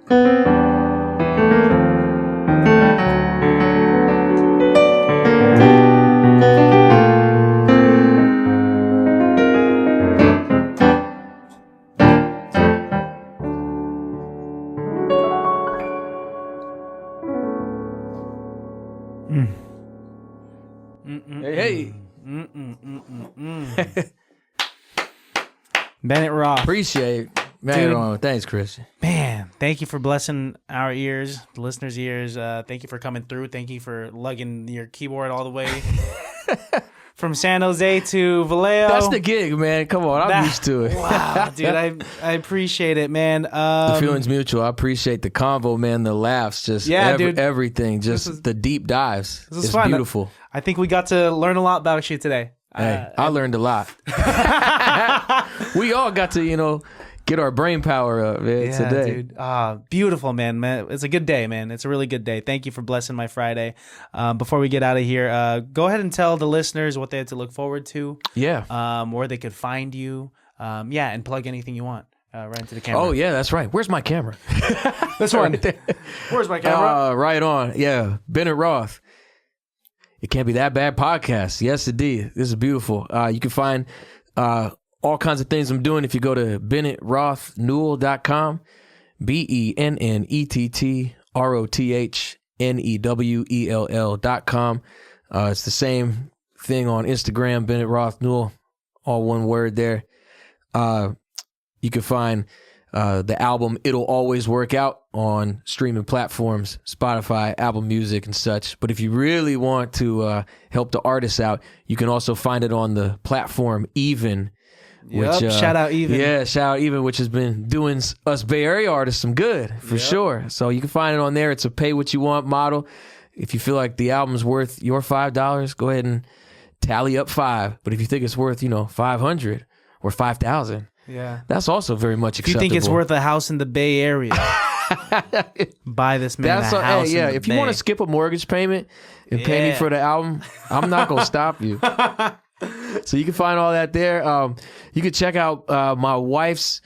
Hey. Bennett Roth. Appreciate it. Man, thanks, Christian. Man, thank you for blessing our ears, the listeners' ears. Thank you for coming through. Thank you for lugging your keyboard all the way from San Jose to Vallejo. That's the gig, man. Come on, I'm used to it. Wow, dude, I appreciate it, man. The feeling's mutual. I appreciate the convo, man. The laughs, just dude. Everything, just the deep dives. This is it's fun. beautiful. I think we got to learn a lot about you today. Hey, I learned a lot. We all got to, get our brain power up, man, today. Dude. Beautiful, man. It's a good day, man. It's a really good day. Thank you for blessing my Friday. Before we get out of here, go ahead and tell the listeners what they had to look forward to. Yeah. Where they could find you. And plug anything you want right into the camera. Oh, yeah, that's right. Where's my camera? This one. Where's my camera? Right on. Yeah. Bennett Roth. It Can't Be That Bad podcast. Yes, indeed. This is beautiful. You can find all kinds of things I'm doing if you go to BennettRothNewell.com. BennettRothNewell.com. It's the same thing on Instagram, Bennett Roth Newell, all one word there. You can find the album It'll Always Work Out on streaming platforms, Spotify, Apple Music, and such. But if you really want to help the artists out, you can also find it on the platform Even. Which, shout out Even. Yeah, shout out Even, which has been doing us Bay Area artists some good, for sure. So you can find it on there. It's a pay what you want model. If you feel like the album's worth your $5, go ahead and tally up $5. But if you think it's worth, $500 or $5,000, that's also very much acceptable. If you think it's worth a house in the Bay Area, buy this man a house. Hey, if you want to skip a mortgage payment and pay me for the album, I'm not gonna stop you. So you can find all that there. You can check out my wife's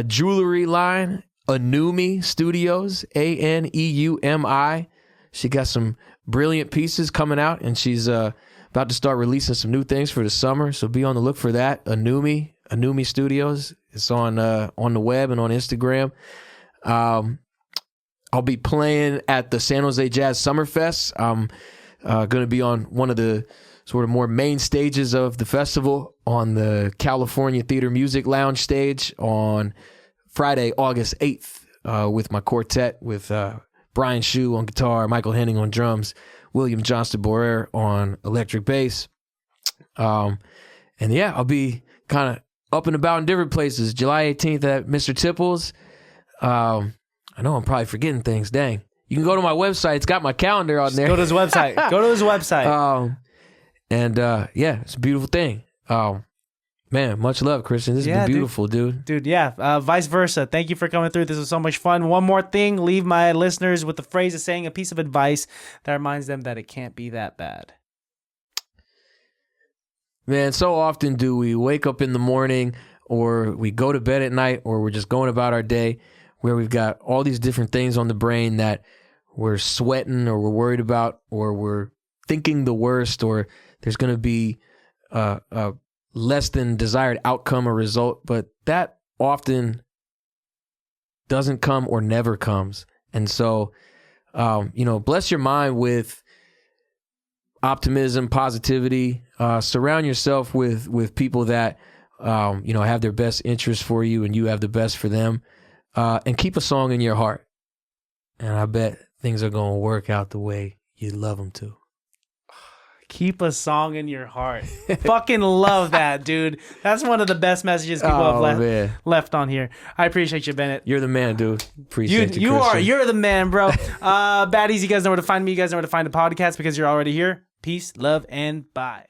jewelry line, Aneumi Studios, ANEUMI. She got some brilliant pieces coming out, and she's about to start releasing some new things for the summer. So be on the look for that. Aneumi Studios. It's on the web and on Instagram. I'll be playing at the San Jose Jazz Summerfest. I'm going to be on one of the sort of more main stages of the festival on the California Theater Music Lounge stage on Friday, August 8th, with my quartet, with Brian Shue on guitar, Michael Henning on drums, William Johnston Borer on electric bass. And I'll be kind of up and about in different places. July 18th at Mr. Tipples. I know I'm probably forgetting things. Dang. You can go to my website. It's got my calendar on there. Go to his website. It's a beautiful thing. Man, much love, Christian. This has been beautiful, dude. Dude, vice versa. Thank you for coming through. This was so much fun. One more thing. Leave my listeners with the phrase of saying a piece of advice that reminds them that it can't be that bad. Man, so often do we wake up in the morning or we go to bed at night or we're just going about our day where we've got all these different things on the brain that we're sweating or we're worried about or we're thinking the worst or there's going to be a less than desired outcome or result, but that often doesn't come or never comes. And so, bless your mind with optimism, positivity. Surround yourself with people that have their best interests for you, and you have the best for them. And keep a song in your heart, and I bet things are gonna work out the way you love them to. Keep a song in your heart. Fucking love that, dude. That's one of the best messages people have left on here. I appreciate you, Bennett. You're the man, dude. Appreciate you. You're the man, bro. Baddies, you guys know where to find me. You guys know where to find the podcast because you're already here. Peace, love, and bye.